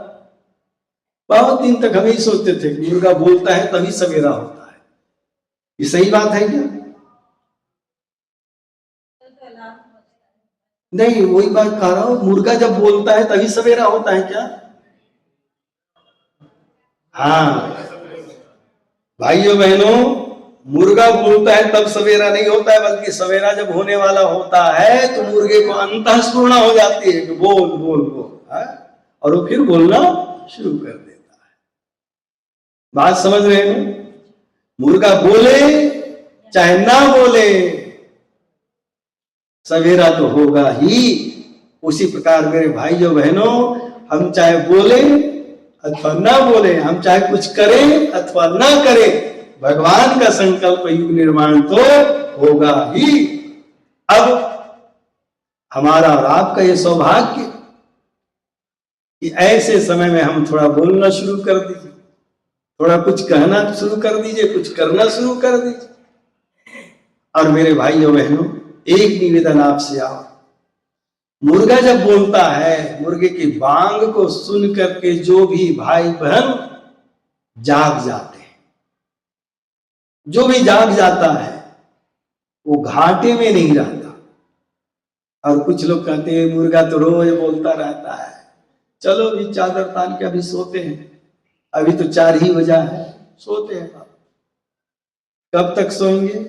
बहुत दिन तक हम ही सोचते थे कि मुर्गा बोलता है तभी सवेरा होता है। ये सही बात है क्या? नहीं, वही बात कह रहा हूं, मुर्गा जब बोलता है तभी सवेरा होता है क्या? हाँ भाइयों बहनों, मुर्गा बोलता है तब सवेरा नहीं होता है, बल्कि सवेरा जब होने वाला होता है तो मुर्गे को अंतः स्फूर्णा हो जाती है कि बोल बोल बोल, है? और वो फिर बोलना शुरू कर देता है। बात समझ रहे हैं? मुर्गा बोले चाहे ना बोले सवेरा तो होगा ही। उसी प्रकार मेरे भाइयों बहनों, हम चाहे बोले अथवा ना बोले, हम चाहे कुछ करें अथवा ना करें, भगवान का संकल्प युग निर्माण तो होगा ही। अब हमारा और आपका ये सौभाग्य कि ऐसे समय में हम थोड़ा बोलना शुरू कर दीजिए, थोड़ा कुछ कहना शुरू कर दीजिए, कुछ करना शुरू कर दीजिए। और मेरे भाइयों बहनों, एक निवेदन आपसे आओ, मुर्गा जब बोलता है, मुर्गे की बांग को सुन करके जो भी भाई बहन जाग जाते हैं, जो भी जाग जाता है वो घाटे में नहीं रहता। और कुछ लोग कहते हैं मुर्गा तो रोज बोलता रहता है, चलो भी चादर तान के अभी सोते हैं, अभी तो 4 ही बजा है, सोते हैं। कब तक सोएंगे?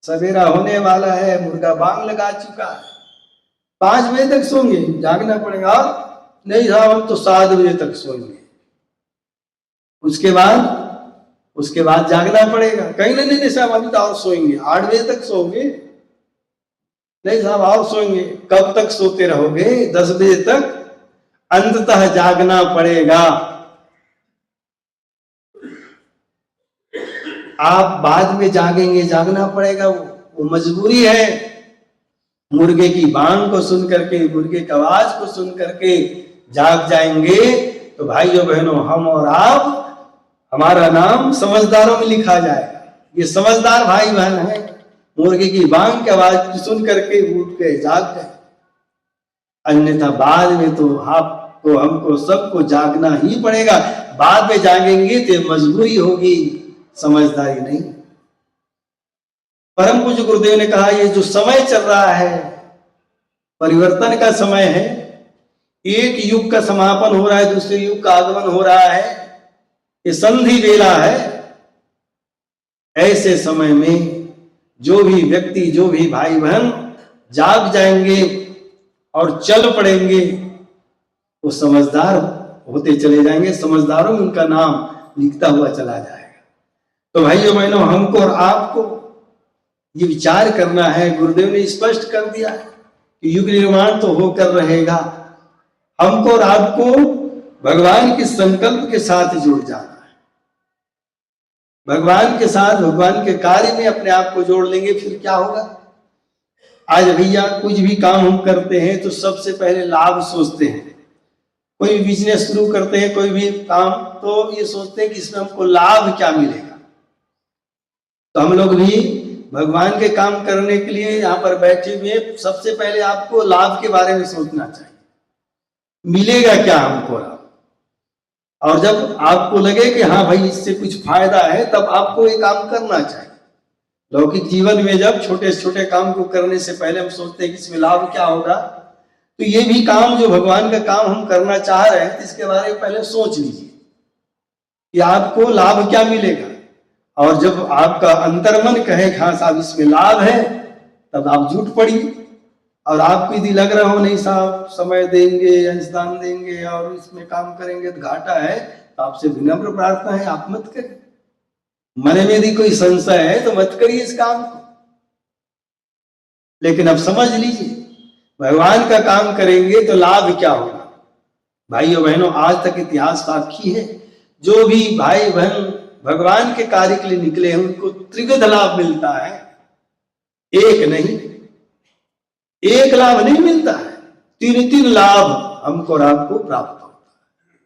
सवेरा होने वाला है, मुर्गा बांग लगा चुका है, 5 बजे तक सोएंगे, जागना पड़ेगा। नहीं साहब हम तो 7 बजे तक सोएंगे। उसके बाद जागना पड़ेगा। कहीं नहीं साहब अभी तो और सोएंगे, 8 बजे तक सोओगे। नहीं साहब और सोएंगे। कब तक सोते रहोगे? 10 बजे तक। अंततः जागना पड़ेगा। आप बाद में जागेंगे, जागना पड़ेगा, वो मजबूरी है। मुर्गे की बांग को सुन करके, मुर्गे की आवाज को सुन करके जाग जाएंगे तो भाइयों बहनों, हम और आप, हमारा नाम समझदारों में लिखा जाएगा। ये समझदार भाई बहन है, मुर्गे की बांग की आवाज सुन करके उठ के जाग गए। अन्यथा बाद में तो आपको, हमको, सबको जागना ही पड़ेगा। बाद में जागेंगे तो मजबूरी होगी, समझदारी नहीं। परम पूज्य गुरुदेव ने कहा, ये जो समय चल रहा है परिवर्तन का समय है। एक युग का समापन हो रहा है, दूसरे युग का आगमन हो रहा है, ये संधि बेला है। ऐसे समय में जो भी व्यक्ति, जो भी भाई बहन जाग जाएंगे और चल पड़ेंगे, वो समझदार होते चले जाएंगे, समझदारों में उनका नाम लिखता हुआ चला जाएगा। तो भाइयों बहनों, हमको और आपको ये विचार करना है। गुरुदेव ने स्पष्ट कर दिया है कि युग निर्माण तो होकर रहेगा। हमको और आपको भगवान के संकल्प के साथ जुड़ जाना है। भगवान के साथ, भगवान के कार्य में अपने आप को जोड़ लेंगे, फिर क्या होगा? आज भैया कुछ भी काम हम करते हैं तो सबसे पहले लाभ सोचते हैं। कोई बिजनेस शुरू करते हैं, कोई भी काम, तो ये सोचते हैं कि इसमें हमको लाभ क्या मिलेगा। तो हम लोग भी भगवान के काम करने के लिए यहाँ पर बैठे हुए, सबसे पहले आपको लाभ के बारे में सोचना चाहिए, मिलेगा क्या हमको लाभ। और जब आपको लगे कि हाँ भाई इससे कुछ फायदा है, तब आपको ये काम करना चाहिए। लौकिक जीवन में जब छोटे छोटे काम को करने से पहले हम सोचते हैं कि इसमें लाभ क्या होगा, तो ये भी काम, जो भगवान का काम हम करना चाह रहे हैं, इसके बारे में पहले सोच लीजिए कि आपको लाभ क्या मिलेगा। और जब आपका अंतर्मन कहे हाँ साहब इसमें लाभ है, तब आप जुट पड़िए। और आपको यदि लग रहा हो नहीं साहब समय देंगे, अंशदान देंगे और इसमें काम करेंगे तो घाटा है, तो आपसे विनम्र प्रार्थना है आप मत करिए। मन में यदि कोई संशय है तो मत करिए इस काम को। लेकिन अब समझ लीजिए, भगवान का काम करेंगे तो लाभ क्या होगा। भाइयों बहनों, आज तक इतिहास साक्षी है, जो भी भाई बहन भगवान के कार्य के लिए निकले हैं उनको त्रिविध लाभ मिलता है। एक नहीं, एक लाभ नहीं मिलता है, 3 लाभ हमको और आपको प्राप्त होता है।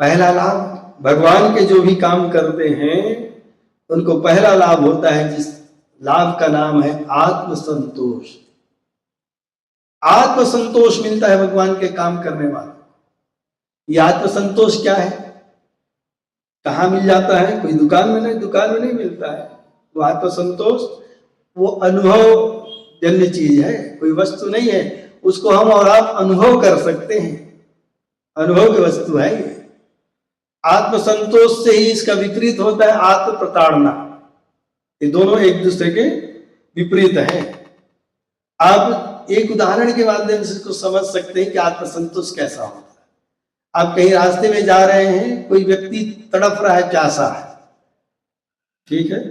पहला लाभ, भगवान के जो भी काम करते हैं उनको पहला लाभ होता है, जिस लाभ का नाम है आत्मसंतोष। आत्मसंतोष मिलता है भगवान के काम करने वाले। ये आत्मसंतोष क्या है, कहाँ मिल जाता है? कोई दुकान में नहीं मिलता है। वो आत्मसंतोष वो अनुभव जन्य चीज है, कोई वस्तु नहीं है। उसको हम और आप अनुभव कर सकते हैं, अनुभव की वस्तु है ये। आत्मसंतोष से ही इसका विपरीत होता है आत्म प्रताड़ना। ये दोनों एक दूसरे के विपरीत हैं। आप एक उदाहरण के माध्यम से इसको समझ सकते हैं कि आत्मसंतोष कैसा होता है। आप कहीं रास्ते में जा रहे हैं, कोई व्यक्ति तड़प रहा है, प्यासा है, ठीक है,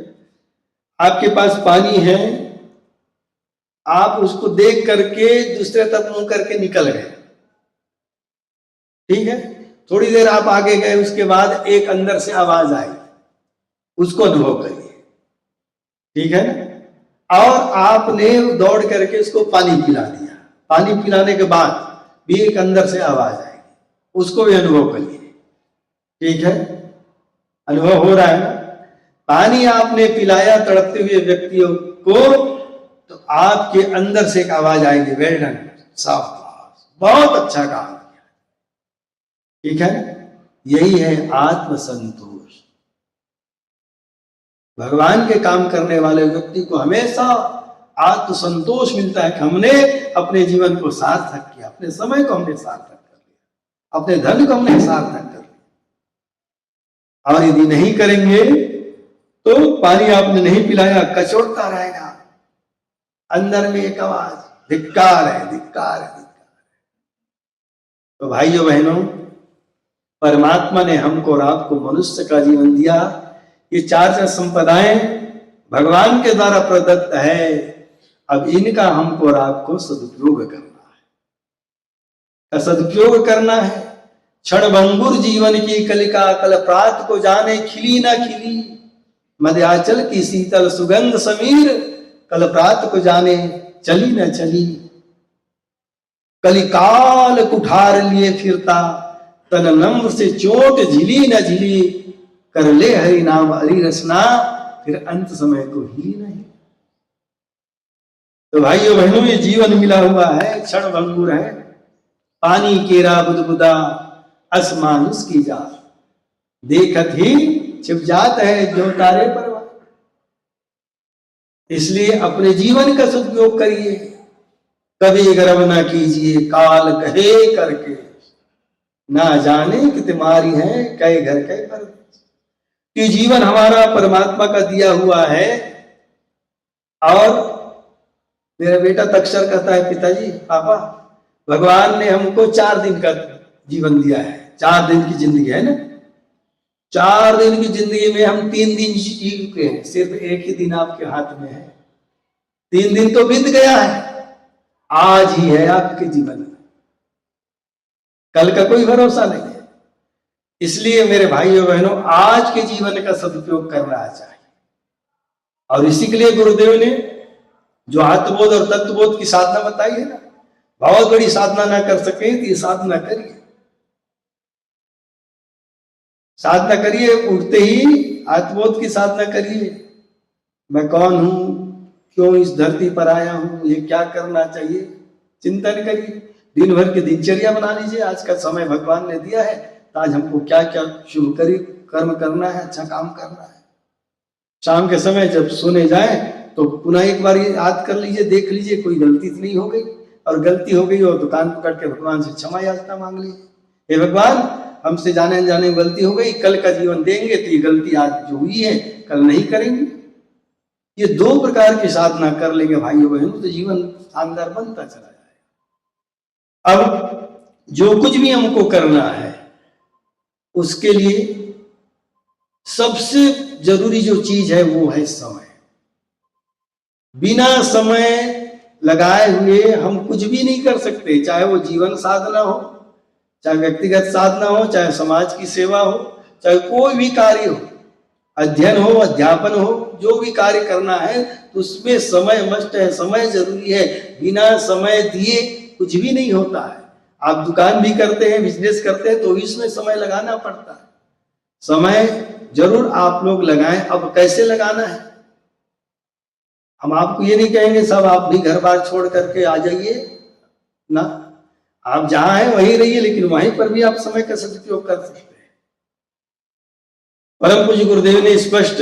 आपके पास पानी है, आप उसको देख करके दूसरे तरफ मुंह करके निकल गए, ठीक है। थोड़ी देर आप आगे गए, उसके बाद एक अंदर से आवाज आई, उसको अनुभव करिए, ठीक है ना। और आपने दौड़ करके उसको पानी पिला दिया, पानी पिलाने के बाद भी एक अंदर से आवाज आई, उसको भी अनुभव करिए, ठीक है। अनुभव हो रहा है ना। पानी आपने पिलाया तड़पते हुए व्यक्तियों को, तो आपके अंदर से एक आवाज आएगी, वेल डन, शाबाश, बहुत अच्छा काम किया, ठीक है। यही है आत्मसंतोष। भगवान के काम करने वाले व्यक्ति को हमेशा आत्मसंतोष मिलता है कि हमने अपने जीवन को सार्थक किया, अपने समय को हमने सार्थक कर लिया, अपने धन को हमने सार्थक कर लिया। और यदि नहीं करेंगे तो पानी आपने नहीं पिलाया, कचोटता रहेगा, अंदर में एक आवाज, धिक्कार है, धिक्कार है, धिक्कार है। तो भाइयों बहनों, परमात्मा ने हमको और आपको मनुष्य का जीवन दिया। ये चार संपदाएं भगवान के द्वारा प्रदत्त है। अब इनका हमको और आपको सदुपयोग करना है। सदुपयोग करना है। क्षण भंगुर जीवन की कलिका कल प्रात को जाने, खिली न खिली मध्याचल की शीतल सुगंध समीर, कल प्रात को जाने चली न चली। कलिकाल कुठार लिए फिरता, तन नम्र से चोट झिली न झिली। कर ले हरि नाम हरि रसना, फिर अंत समय को हिली नहीं। तो भाइयों बहनों, ये जीवन मिला हुआ है, क्षण भंगुर है। पानी केरा बुदबुदा, असमानुष की जा, देखत ही छिप जात है जो तारे परवा। इसलिए अपने जीवन का सदुपयोग करिए, कभी गर्व ना कीजिए काल कहे करके, ना जाने कि तुम्हारी है कई घर कई पर। कि जीवन हमारा परमात्मा का दिया हुआ है। और मेरा बेटा तक्षर कहता है, पिताजी पापा, भगवान ने हमको 4 दिन का जीवन दिया है, 4 दिन की जिंदगी है ना। 4 दिन की जिंदगी में हम 3 दिन जी चुके हैं, सिर्फ एक ही दिन आपके हाथ में है। 3 दिन तो बीत गया है, आज ही है आपके जीवन में, कल का कोई भरोसा नहीं है। इसलिए मेरे भाइयों बहनों, आज के जीवन का सदुपयोग करना चाहिए। और इसी के लिए गुरुदेव ने जो आत्मबोध और तत्वबोध की साधना बताई है ना, बहुत बड़ी साधना ना कर सके तो ये साधना करिए, साधना करिए। उठते ही आत्मबोध की साधना करिए, मैं कौन हूं, क्यों इस धरती पर आया हूं, ये क्या करना चाहिए, चिंतन करिए। दिन भर की दिनचर्या बना लीजिए। आज का समय भगवान ने दिया है, तो आज हमको क्या क्या शुभ कर्म करना है, अच्छा काम करना है। शाम के समय जब सोने जाए तो पुनः एक बार याद कर लीजिए, देख लीजिए कोई गलती तो नहीं हो गई, और गलती हो गई हो तो कान पकड़ के भगवान से क्षमा याचना मांग लीजिए। हे भगवान, हमसे जाने अनजाने में गलती हो गई, कल का जीवन देंगे तो ये गलती आज जो हुई है कल नहीं करेंगे। ये 2 प्रकार की साधना कर लेंगे भाइयों बहनों, तो जीवन शानदार बनता चला जाएगा। अब जो कुछ भी हमको करना है, उसके लिए सबसे जरूरी जो चीज है वो है समय। बिना समय लगाए हुए हम कुछ भी नहीं कर सकते, चाहे वो जीवन साधना हो, चाहे व्यक्तिगत साधना हो, चाहे समाज की सेवा हो, चाहे कोई भी कार्य हो, अध्ययन हो, अध्यापन हो, जो भी कार्य करना है तो उसमें समय मस्ट है, समय जरूरी है। बिना समय दिए कुछ भी नहीं होता है। आप दुकान भी करते हैं, बिजनेस करते हैं, तो इसमें समय लगाना पड़ता है। समय जरूर आप लोग लगाएं। अब कैसे लगाना है, हम आपको ये नहीं कहेंगे सब आप भी घर बार छोड़ करके आ जाइए ना, आप जहां हैं वहीं रहिए, लेकिन वहीं पर भी आप समय का सदुपयोग कर सकते हैं। परम पूज्य गुरुदेव ने स्पष्ट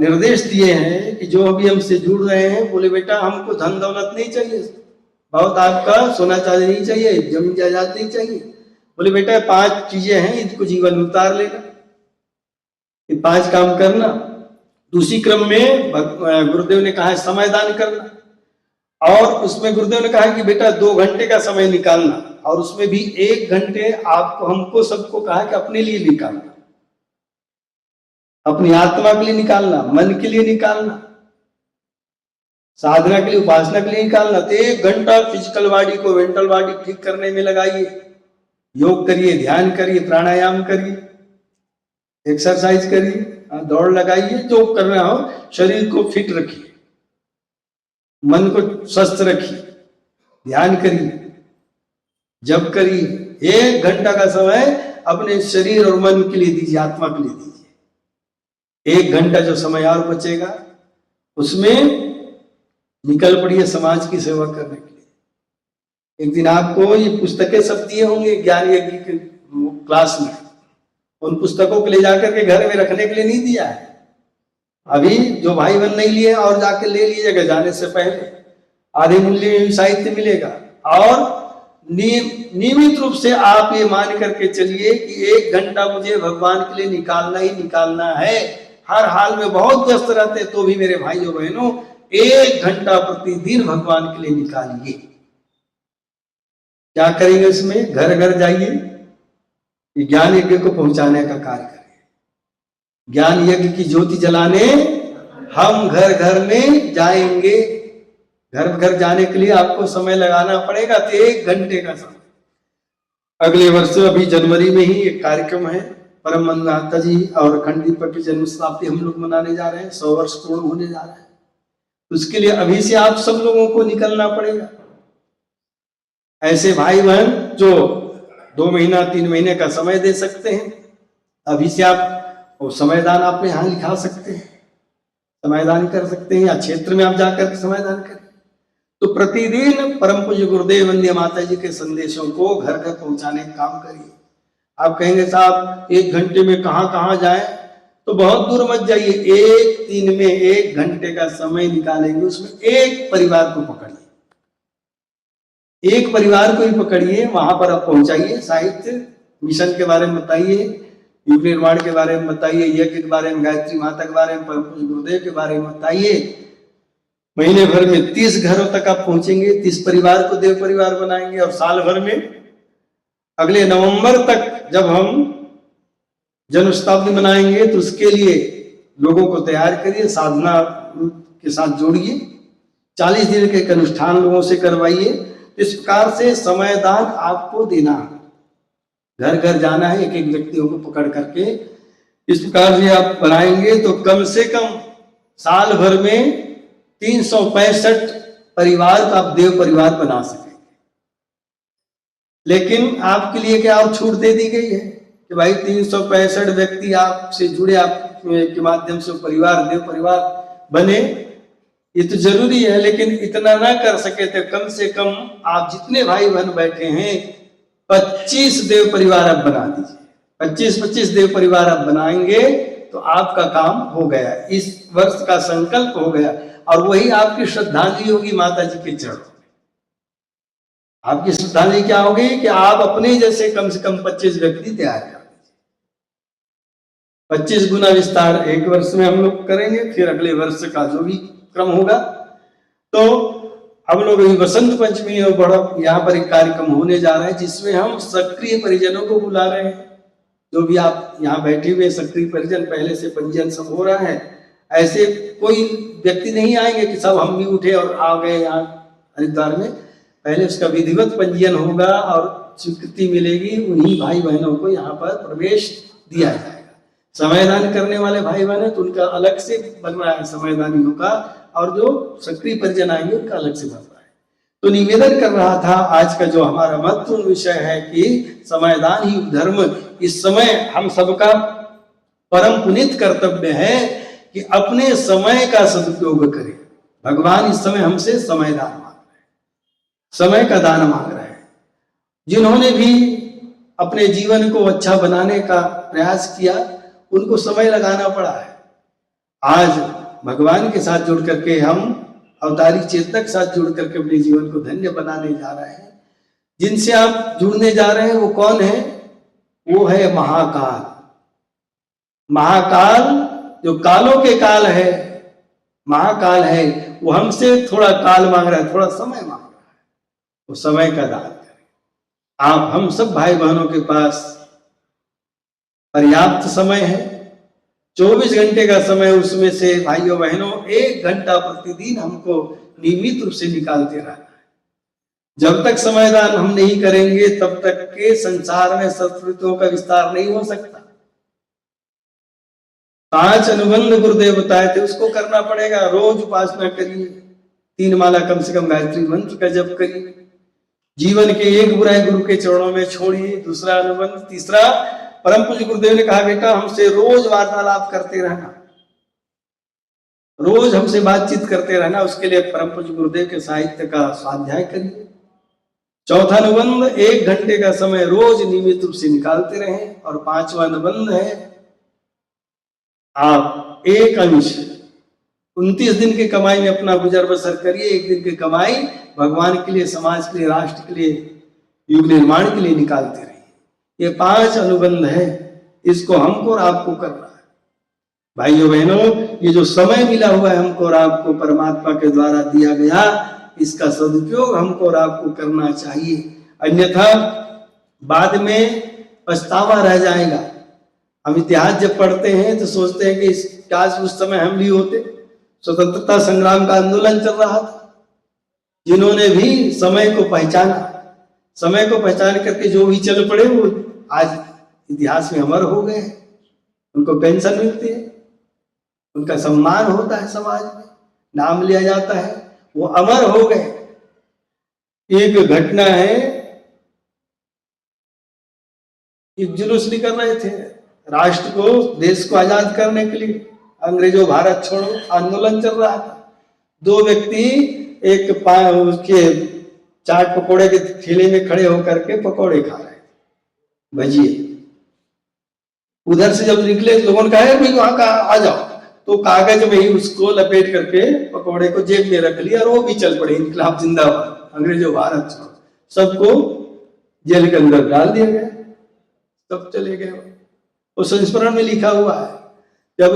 निर्देश दिए हैं कि जो अभी हमसे जुड़ रहे हैं, बोले बेटा हमको धन दौलत नहीं चाहिए, बहुत आपका सोना चांदी नहीं चाहिए, जमीन जायदाद नहीं चाहिए। बोले बेटा 5 चीजें हैं, इनको जीवन में उतार लेना, ये 5 काम करना। दूसरी क्रम में गुरुदेव ने कहा है समय दान करना, और उसमें गुरुदेव ने कहा कि बेटा 2 घंटे का समय निकालना, और उसमें भी 1 घंटे आपको हमको सबको कहा कि अपने लिए निकालना, अपनी आत्मा के लिए निकालना, मन के लिए निकालना, साधना के लिए, उपासना के लिए निकालना। तो 1 घंटा फिजिकल बॉडी को मेंटल बॉडी ठीक करने में लगाइए, योग करिए, ध्यान करिए, प्राणायाम करिए, एक्सरसाइज करिए, दौड़ लगाइए, जो करना हो, शरीर को फिट रखिए, मन को स्वस्थ रखिए, ध्यान करिए, जप करिए। 1 घंटा का समय अपने शरीर और मन के लिए दीजिए, आत्मा के लिए दीजिए। 1 घंटा जो समय और बचेगा उसमें निकल पड़िए समाज की सेवा करने के लिए। एक दिन आपको ये पुस्तकें सब दिए होंगे ज्ञान यज्ञ के क्लास में, उन पुस्तकों को ले जाकर के घर में रखने के लिए नहीं दिया है। अभी जो भाई बहन नहीं लिए और जाके ले लीजिएगा, जाने से पहले आधे मूल्य में साहित्य मिलेगा। और नियमित रूप से आप ये मान करके चलिए कि 1 घंटा मुझे भगवान के लिए निकालना ही निकालना है। हर हाल में बहुत व्यस्त रहते तो भी मेरे भाइयों बहनों 1 घंटा प्रतिदिन भगवान के लिए निकालिए। क्या करेंगे इसमें? घर घर जाइए, ज्ञान यज्ञ को पहुंचाने का कार्य करें। ज्ञान यज्ञ की ज्योति जलाने हम घर घर में जाएंगे। घर घर जाने के लिए आपको समय लगाना पड़ेगा, तो 1 घंटे का समय। अगले वर्ष अभी जनवरी में ही एक कार्यक्रम है, परम माता जी और अखंड दीपक की जन्म शताब्दी हम लोग मनाने जा रहे हैं, 100 वर्ष पूर्ण होने जा रहा है। उसके लिए अभी से आप सब लोगों को निकलना पड़ेगा। ऐसे भाई बहन जो 2 महीना 3 महीने का समय दे सकते हैं, अभी से आप वो समयदान अपने यहाँ लिखा सकते हैं, समयदान कर सकते हैं, या क्षेत्र में आप जाकर के समयदान करें। तो प्रतिदिन परम पूज्य गुरुदेव वंदे माता जी के संदेशों को घर घर पहुंचाने का काम करिए। आप कहेंगे साहब 1 घंटे में कहां जाएं, तो बहुत दूर मत जाइए। 1 दिन में 1 घंटे का समय निकालेंगे, उसमें एक परिवार को पकड़िए, एक परिवार को ही पकड़िए, वहां पर आप पहुंचाइए, साहित्य मिशन के बारे में बताइए, युग निर्माण के बारे में बताइए, यज्ञ के बारे में, गायत्री माता के बारे में, परम पूज्य गुरुदेव के बारे में बताइए। महीने भर में 30 घरों तक आप पहुंचेंगे, 30 परिवार को देव परिवार बनाएंगे। और साल भर में अगले नवंबर तक जब हम जन्म शताब्दी मनाएंगे, तो उसके लिए लोगों को तैयार करिए, साधना के साथ जोड़िए, 40 दिन के अनुष्ठान लोगों से करवाइए। इस प्रकार से समयदान आपको देना है, घर घर जाना है, एक एक व्यक्तियों को पकड़ करके। इस प्रकार से आप बनाएंगे तो कम से कम साल भर में 365 परिवार का आप देव परिवार बना सकेंगे। लेकिन आपके लिए क्या और छूट दे दी गई है कि भाई 365 व्यक्ति आपसे जुड़े, आपके माध्यम से परिवार देव परिवार बने, ये तो जरूरी है। लेकिन इतना ना कर सके तो कम से कम आप जितने भाई बहन बैठे हैं 25 देव परिवार आप बना दीजिए। 25-25 देव परिवार आप बनाएंगे तो आपका काम हो गया, इस वर्ष का संकल्प हो गया। और वही आपकी श्रद्धांजलि होगी माता जी के चरणों में। आपकी श्रद्धांजलि क्या होगी कि आप अपने जैसे कम से कम 25 व्यक्ति तैयार कर दीजिए। 25 गुना विस्तार 1 वर्ष में हम लोग करेंगे, फिर अगले वर्ष का जो भी क्रम होगा। तो हम लोग वसंत पंचमी और बड़ा यहाँ पर एक कार्यक्रम होने जा रहा है, जिसमें हम सक्रिय परिजनों को बुला रहे हैं। जो भी आप यहाँ बैठे हुए सक्रिय परिजन, पहले से पंजीयन सब हो रहा है, ऐसे कोई व्यक्ति नहीं आएंगे कि सब हम भी उठे और आ गए यहाँ हरिद्वार में। पहले उसका विधिवत पंजीयन होगा और स्वीकृति मिलेगी, उन्हीं भाई बहनों को यहाँ पर प्रवेश दिया जाएगा। समयदान करने वाले भाई बहन है तो उनका अलग से बन रहा है समयदानियों का, और जो सक्रिय परिजन आएंगे उनका अलग से बन रहा है। तो निवेदन कर रहा था, आज का जो हमारा महत्वपूर्ण विषय है कि समयदान ही धर्म। इस समय हम सबका परम पुनीत कर्तव्य है कि अपने समय का सदुपयोग करें, भगवान इस समय हमसे समय दान मांग रहे हैं, समय का दान मांग रहे हैं। जिन्होंने भी अपने जीवन को अच्छा बनाने का प्रयास किया उनको समय लगाना पड़ा है। आज भगवान के साथ जुड़ करके हम अवतारी चेतना के साथ जुड़ करके अपने जीवन को धन्य बनाने जा रहे हैं। जिनसे आप जुड़ने जा रहे हैं वो कौन है? वो है महाकाल। महाकाल जो कालों के काल है, महाकाल है, वो हमसे थोड़ा काल मांग रहा है, थोड़ा समय मांग रहा है। वो समय का दान करें। आप हम सब भाई बहनों के पास पर्याप्त समय है, 24 घंटे का समय, उसमें से भाइयों बहनों 1 घंटा प्रतिदिन हमको नियमित रूप से निकालते रहना है। जब तक समयदान हम नहीं करेंगे तब तक के संसार में संस्कृतियों का विस्तार नहीं हो सकता। 5 अनुबंध गुरुदेव बताए थे, उसको करना पड़ेगा। रोज उपासना करिए, 3 माला कम से कम गायत्री मंत्र का जप करिए। जीवन के एक बुराई गुरु के चरणों में छोड़िए। दूसरा अनुबंध। तीसरा, परम पूज्य गुरुदेव ने कहा बेटा हमसे रोज वार्तालाप करते रहना, रोज हमसे बातचीत करते रहना। उसके लिए परम पूज्य गुरुदेव के साहित्य का स्वाध्याय करिए। चौथा अनुबंध, 1 घंटे का समय रोज नियमित रूप से निकालते रहें। और 5वां अनुबंध है, आप 1 अंश 29 दिन की कमाई में अपना गुजर बसर करिए। 1 दिन की कमाई भगवान के लिए, समाज के लिए, राष्ट्र के लिए, युग निर्माण के लिए निकालते रहिए। ये 5 अनुबंध है, इसको हमको और आपको करना है। भाइयों बहनों, ये जो समय मिला हुआ है हमको और आपको परमात्मा के द्वारा दिया गया, इसका सदुपयोग हमको और आपको करना चाहिए। अन्यथा बाद में पछतावा रह जाएगा। हम इतिहास जब पढ़ते हैं तो सोचते हैं कि काश उस समय हम भी होते। स्वतंत्रता संग्राम का आंदोलन चल रहा था, जिन्होंने भी समय को पहचाना, समय को पहचान करके जो भी चल पड़े वो आज इतिहास में अमर हो गए। उनको पेंशन मिलती है, उनका सम्मान होता है, समाज में नाम लिया जाता है, वो अमर हो गए। एक घटना है, एक जुलूस निकल रहे थे राष्ट्र को, देश को आजाद करने के लिए। अंग्रेजों भारत छोड़ो आंदोलन चल रहा था। 2 व्यक्ति एक उसके चाट पकोड़े के ठेले में खड़े होकर के पकोड़े खा रहे थे, भजिए। उधर से जब निकले लोगों ने कहा भाई वहां का आ जाओ, तो कागज में ही उसको लपेट करके पकोड़े को जेब में रख लिया और वो भी चल पड़े। इनकलाब जिंदाबाद, अंग्रेजों भारत छोड़ो, सबको जेल के अंदर डाल दिया गया, सब चले गए। उस संस्मरण में लिखा हुआ है, जब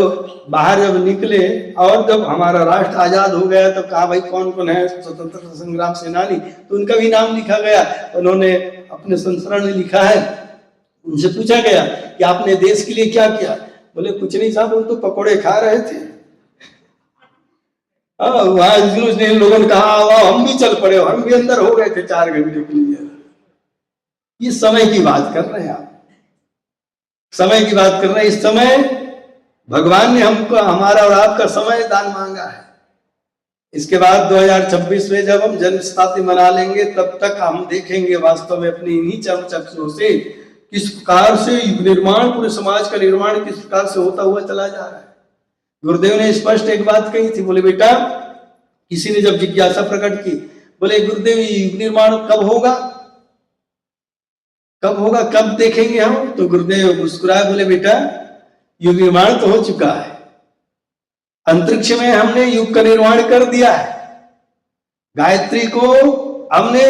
बाहर जब निकले और जब हमारा राष्ट्र आजाद हो गया तो कहा भाई कौन कौन है स्वतंत्रता संग्राम सेनानी, तो उनका भी नाम लिखा गया। उन्होंने अपने संस्मरण में लिखा है, उनसे पूछा गया कि आपने देश के लिए क्या किया? बोले कुछ नहीं साहब, हम तो पकोड़े खा रहे थे। वहां लोगों ने कहा हम भी चल पड़े, हम भी अंदर हो गए थे 4 घंटे के लिए। ये समय की बात कर रहे हैं आप, समय की बात कर रहे हैं। इस समय भगवान ने हमको, हमारा और आपका समय दान मांगा है। इसके बाद 2026 में जब हम जन्म शताब्दी मना लेंगे, तब तक हम देखेंगे वास्तव में अपनी इन्हीं चर्म चक्षुओं से किस प्रकार से युग निर्माण, पूरे समाज का निर्माण किस प्रकार से होता हुआ चला जा रहा है। गुरुदेव ने स्पष्ट एक बात कही थी, बोले बेटा, किसी ने जब जिज्ञासा प्रकट की, बोले गुरुदेव युग निर्माण कब होगा, कब होगा, कब देखेंगे हम? तो गुरुदेव मुस्कुराए, बोले बेटा युग निर्माण तो हो चुका है। अंतरिक्ष में हमने युग का निर्माण कर दिया है। गायत्री को हमने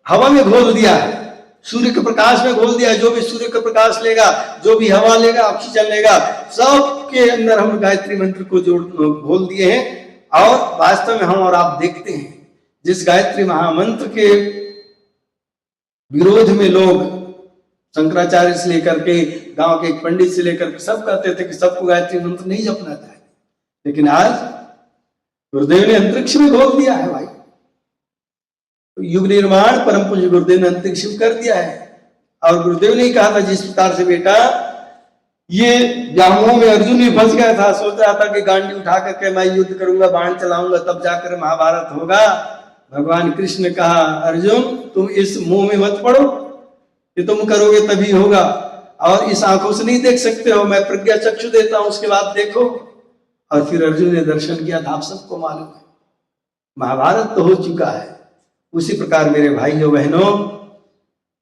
हवा में घोल दिया है, सूर्य के प्रकाश में घोल दिया। जो भी सूर्य का प्रकाश लेगा, जो भी हवा लेगा, ऑक्सीजन लेगा, सबके अंदर हम गायत्री मंत्र को घोल दिए हैं। और वास्तव में हम और आप देखते हैं, जिस गायत्री महामंत्र के विरोध में लोग शंकराचार्य से लेकर के गांव के एक पंडित से लेकर सब कहते थे कि सबको गायत्री मंत्र नहीं जपना चाहिए, लेकिन आज गुरुदेव ने अंतरिक्ष में घोल दिया है भाई। युग निर्माण परम पूज्य गुरुदेव ने अंतरिक्ष में कर दिया है। और गुरुदेव ने कहा था, जिस प्रकार से बेटा ये व्यामोह में अर्जुन भी फंस गया था, सोच रहा था कि गांडी उठा करके मैं युद्ध करूंगा, बाण चलाऊंगा, तब जाकर महाभारत होगा। भगवान कृष्ण ने कहा, अर्जुन तुम इस मुंह में मत पड़ो कि तुम करोगे तभी होगा, और इस आंखों से नहीं देख सकते हो, मैं प्रज्ञा चक्षु देता हूं, उसके बाद देखो। और फिर अर्जुन ने दर्शन किया था, आप सबको मालूम है। महाभारत तो हो चुका है। उसी प्रकार मेरे भाइयों बहनों,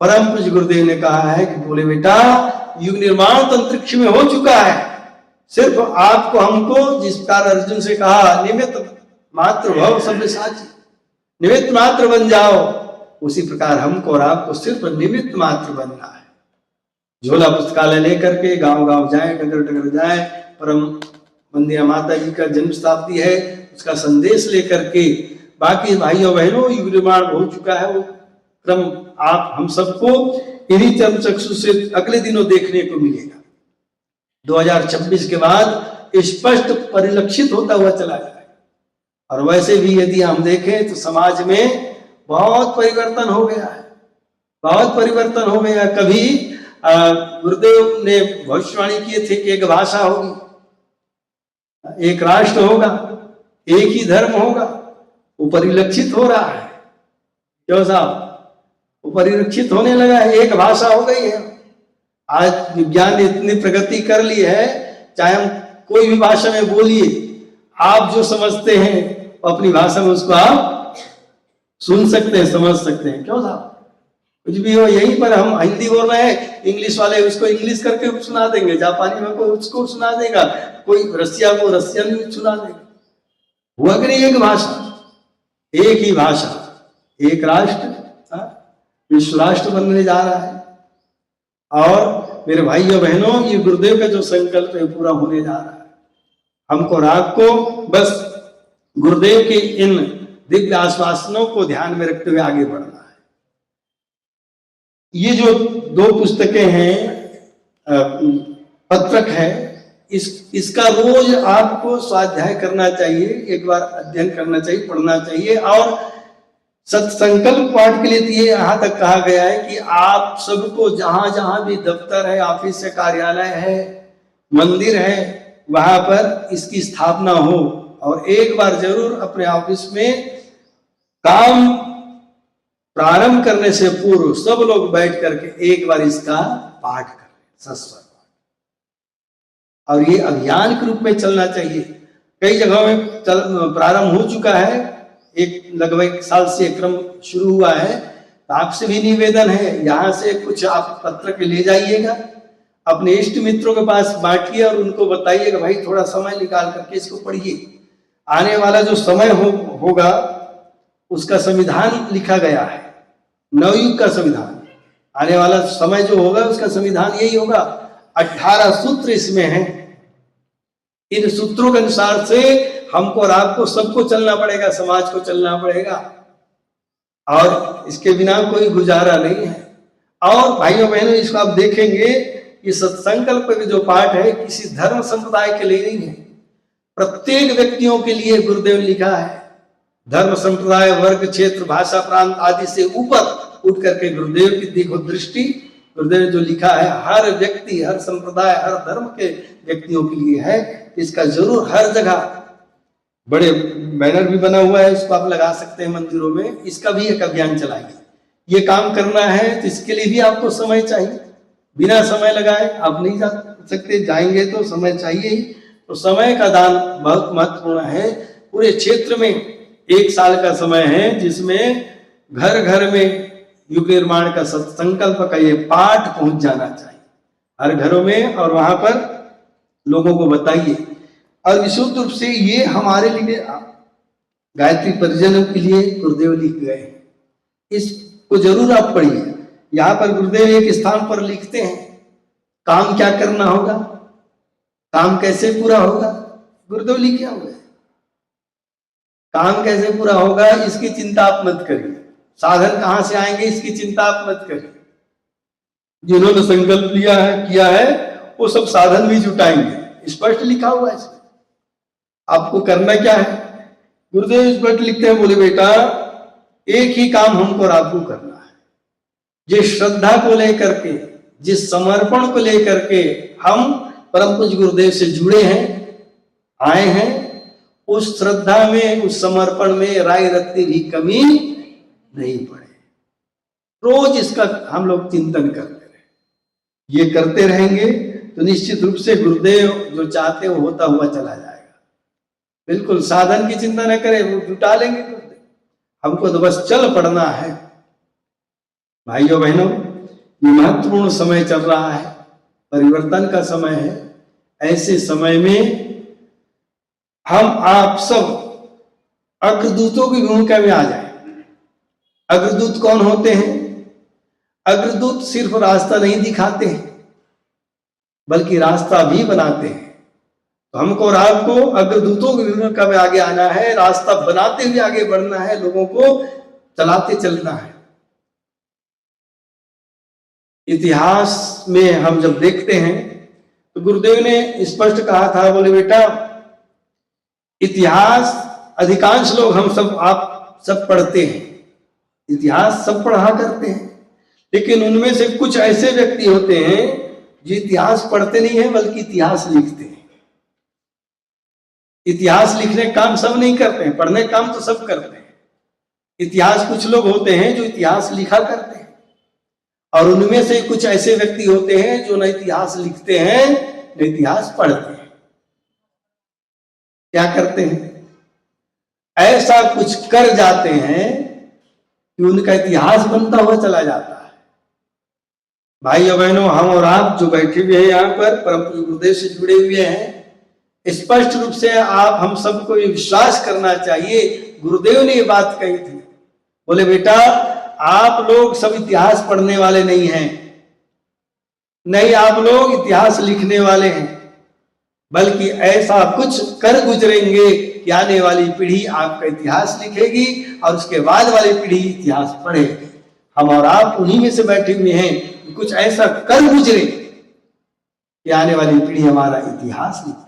परम पूज्य गुरुदेव ने कहा है कि बोले बेटा, युग निर्माण तो अंतरिक्ष में हो चुका है, सिर्फ आपको हमको, जिस प्रकार अर्जुन से कहा निमित्त मात्र भव सव्यसाची, निमित्त मात्र बन जाओ, उसी प्रकार हमको और आपको सिर्फ निमित्त मात्र बनना है। झोला पुस्तकालय लेकर के गांव गांव जाए, डगर डगर जाए, परम वंदनीय माता जी का जन्म शताब्दी है, उसका संदेश लेकर के, बाकी भाइयों बहनों युग निर्माण हो चुका है, वो क्रम आप हम सबको इन्हीं चर्म चक्षु से अगले दिनों देखने को मिलेगा। 2026 के बाद स्पष्ट परिलक्षित होता हुआ चला जाएगा। और वैसे भी यदि हम देखें तो समाज में बहुत परिवर्तन हो गया है, बहुत परिवर्तन हो गया। कभी गुरुदेव ने भविष्यवाणी किए थे कि एक भाषा होगी, एक राष्ट्र होगा, एक ही धर्म होगा, वो परिलक्षित हो रहा है। क्यों साहब? वो परिलक्षित होने लगा है, एक भाषा हो गई है। आज विज्ञान ने इतनी प्रगति कर ली है, चाहे हम कोई भी भाषा में बोलिए, आप जो समझते हैं अपनी भाषा में उसको आप सुन सकते हैं, समझ सकते हैं। क्यों साहब? कुछ भी हो, यहीं पर हम हिंदी बोल रहे हैं, इंग्लिश वाले उसको इंग्लिश करके सुना देंगे, जापानी में कोई उसको सुना देगा, कोई रसिया को रसियन में सुना देगा। हुआ कि नहीं? एक भाषा, एक ही भाषा, एक राष्ट्र, विश्व राष्ट्र बनने जा रहा है। और मेरे भाइयों बहनों, ये गुरुदेव का जो संकल्प है पूरा होने जा रहा है। हमको और आपको बस गुरुदेव के इन दिव्य आश्वासनों को ध्यान में रखते हुए आगे बढ़ना है। ये जो दो पुस्तकें हैं, पत्रक है, इसका रोज आपको स्वाध्याय करना चाहिए, एक बार अध्ययन करना चाहिए, पढ़ना चाहिए। और सत्संकल्प पाठ के लिए तो ये यहाँ तक कहा गया है कि आप सबको जहां जहां भी दफ्तर है, ऑफिस है, कार्यालय है, मंदिर है, वहां पर इसकी स्थापना हो और एक बार जरूर अपने ऑफिस में काम प्रारंभ करने से पूर्व सब लोग बैठ करके एक बार इसका पाठ करें, सस्वर पाठ। और ये अभियान के रूप में चलना चाहिए। कई जगहों में प्रारंभ हो चुका है, एक लगभग 1 साल से क्रम शुरू हुआ है। तो आपसे भी निवेदन है, यहाँ से कुछ आप पत्रक ले जाइएगा, अपने इष्ट मित्रों के पास बांटिए और उनको बताइएगा भाई थोड़ा समय निकाल करके इसको पढ़िए। आने वाला जो समय होगा उसका संविधान लिखा गया है, नवयुग का संविधान। आने वाला समय जो होगा उसका संविधान यही होगा। 18 सूत्र इसमें हैं। इन सूत्रों के अनुसार से हमको और आपको सबको चलना पड़ेगा, समाज को चलना पड़ेगा, और इसके बिना कोई गुजारा नहीं है। और भाइयों बहनों, इसको आप देखेंगे, ये सत्संकल्प के जो पाठ है किसी धर्म संप्रदाय के लिए नहीं है, प्रत्येक व्यक्तियों के लिए गुरुदेव ने लिखा है। धर्म संप्रदाय, वर्ग, क्षेत्र, भाषा, प्रांत आदि से ऊपर उठ करके गुरुदेव की देखो दृष्टि, गुरुदेव ने जो लिखा है हर व्यक्ति, हर संप्रदाय, हर धर्म के व्यक्तियों के लिए है। इसका जरूर हर जगह बड़े बैनर भी बना हुआ है, इसको आप लगा सकते हैं मंदिरों में। इसका भी एक अभियान चलाइए। ये काम करना है तो इसके लिए भी आपको समय चाहिए। बिना समय लगाए आप नहीं जा सकते, जाएंगे तो समय चाहिए ही। तो समय का दान बहुत महत्वपूर्ण है। पूरे क्षेत्र में 1 साल का समय है, जिसमें घर घर में युग निर्माण का सत्संकल्प का ये पाठ पहुंच जाना चाहिए हर घरों में, और वहां पर लोगों को बताइए। और विशुद्ध रूप से ये हमारे लिए, गायत्री परिजनों के लिए गुरुदेव लिख गए, इसको जरूर आप पढ़िए। यहाँ पर गुरुदेव एक स्थान पर लिखते हैं, काम क्या करना होगा, काम कैसे पूरा होगा, गुरुदेव लिखे हुए। काम कैसे पूरा होगा इसकी चिंता आप मत करिए, साधन कहां से आएंगे इसकी चिंता आप मत करिए। जिन्होंने संकल्प लिया है, किया है, वो सब साधन भी जुटाएंगे, स्पष्ट लिखा हुआ है इसमें। आपको करना क्या है, गुरुदेव स्पष्ट लिखते हैं, बोले बेटा एक ही काम हमको और आपको करना है। जिस श्रद्धा को लेकर के, जिस समर्पण को लेकर के हम परम पूज्य गुरुदेव से जुड़े हैं, आए हैं, उस श्रद्धा में, उस समर्पण में राय रत्ती भी कमी नहीं पड़े। रोज इसका हम लोग चिंतन करते रहे। ये करते रहेंगे तो निश्चित रूप से गुरुदेव जो चाहते हो होता हुआ चला जाएगा। बिल्कुल साधन की चिंता न करें, वो जुटा लेंगे। हमको तो बस चल पड़ना है। भाइयों बहनों, ये महत्वपूर्ण समय चल रहा है, परिवर्तन का समय है। ऐसे समय में हम आप सब अग्रदूतों की भूमिका में आ जाए। अग्रदूत कौन होते हैं? अग्रदूत सिर्फ रास्ता नहीं दिखाते हैं, बल्कि रास्ता भी बनाते हैं। तो हमको और आपको अग्रदूतों की भूमिका में आगे आना है, रास्ता बनाते हुए आगे बढ़ना है, लोगों को चलाते चलना है। इतिहास में हम जब देखते हैं तो गुरुदेव ने स्पष्ट कहा था, बोले बेटा इतिहास अधिकांश लोग हम सब आप सब पढ़ते हैं, इतिहास सब पढ़ा करते हैं, लेकिन उनमें से कुछ ऐसे व्यक्ति होते हैं जो इतिहास पढ़ते नहीं है बल्कि इतिहास लिखते हैं। इतिहास लिखने का काम सब नहीं करते हैं, पढ़ने का काम तो सब करते हैं। इतिहास कुछ लोग होते हैं जो इतिहास लिखा करते हैं, और उनमें से कुछ ऐसे व्यक्ति होते हैं जो न इतिहास लिखते हैं न इतिहास पढ़ते हैं। क्या करते हैं? ऐसा कुछ कर जाते हैं कि उनका इतिहास बनता हुआ चला जाता है। भाइयों बहनों, हम और आप जो बैठे हुए हैं यहाँ पर परम पूज्य गुरुदेव से जुड़े हुए हैं, स्पष्ट रूप से आप हम सबको ये विश्वास करना चाहिए। गुरुदेव ने ये बात कही थी, बोले बेटा आप लोग सब इतिहास पढ़ने वाले नहीं हैं, नहीं आप लोग इतिहास लिखने वाले हैं, बल्कि ऐसा कुछ कर गुजरेंगे कि आने वाली पीढ़ी आपका इतिहास लिखेगी और उसके बाद वाली पीढ़ी इतिहास पढ़ेगी। हम और आप उन्हीं में से बैठे हुए हैं कि कुछ ऐसा कर गुजरे कि आने वाली पीढ़ी हमारा इतिहास लिखे।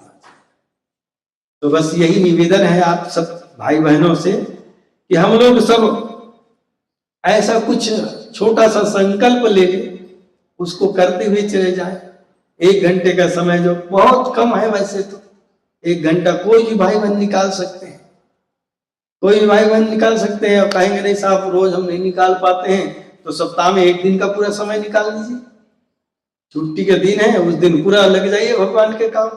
तो बस यही निवेदन है आप सब भाई बहनों से कि हम लोग सब ऐसा कुछ छोटा सा संकल्प ले लें, उसको करते हुए चले जाए। 1 घंटे का समय जो बहुत कम है, वैसे तो 1 घंटा कोई भी भाई बहन निकाल सकते हैं, कोई भी भाई बहन निकाल सकते हैं। और कहेंगे नहीं साहब रोज हम नहीं निकाल पाते हैं, तो सप्ताह में 1 दिन का पूरा समय निकाल लीजिए। छुट्टी का दिन है, उस दिन पूरा लग जाइए भगवान के काम,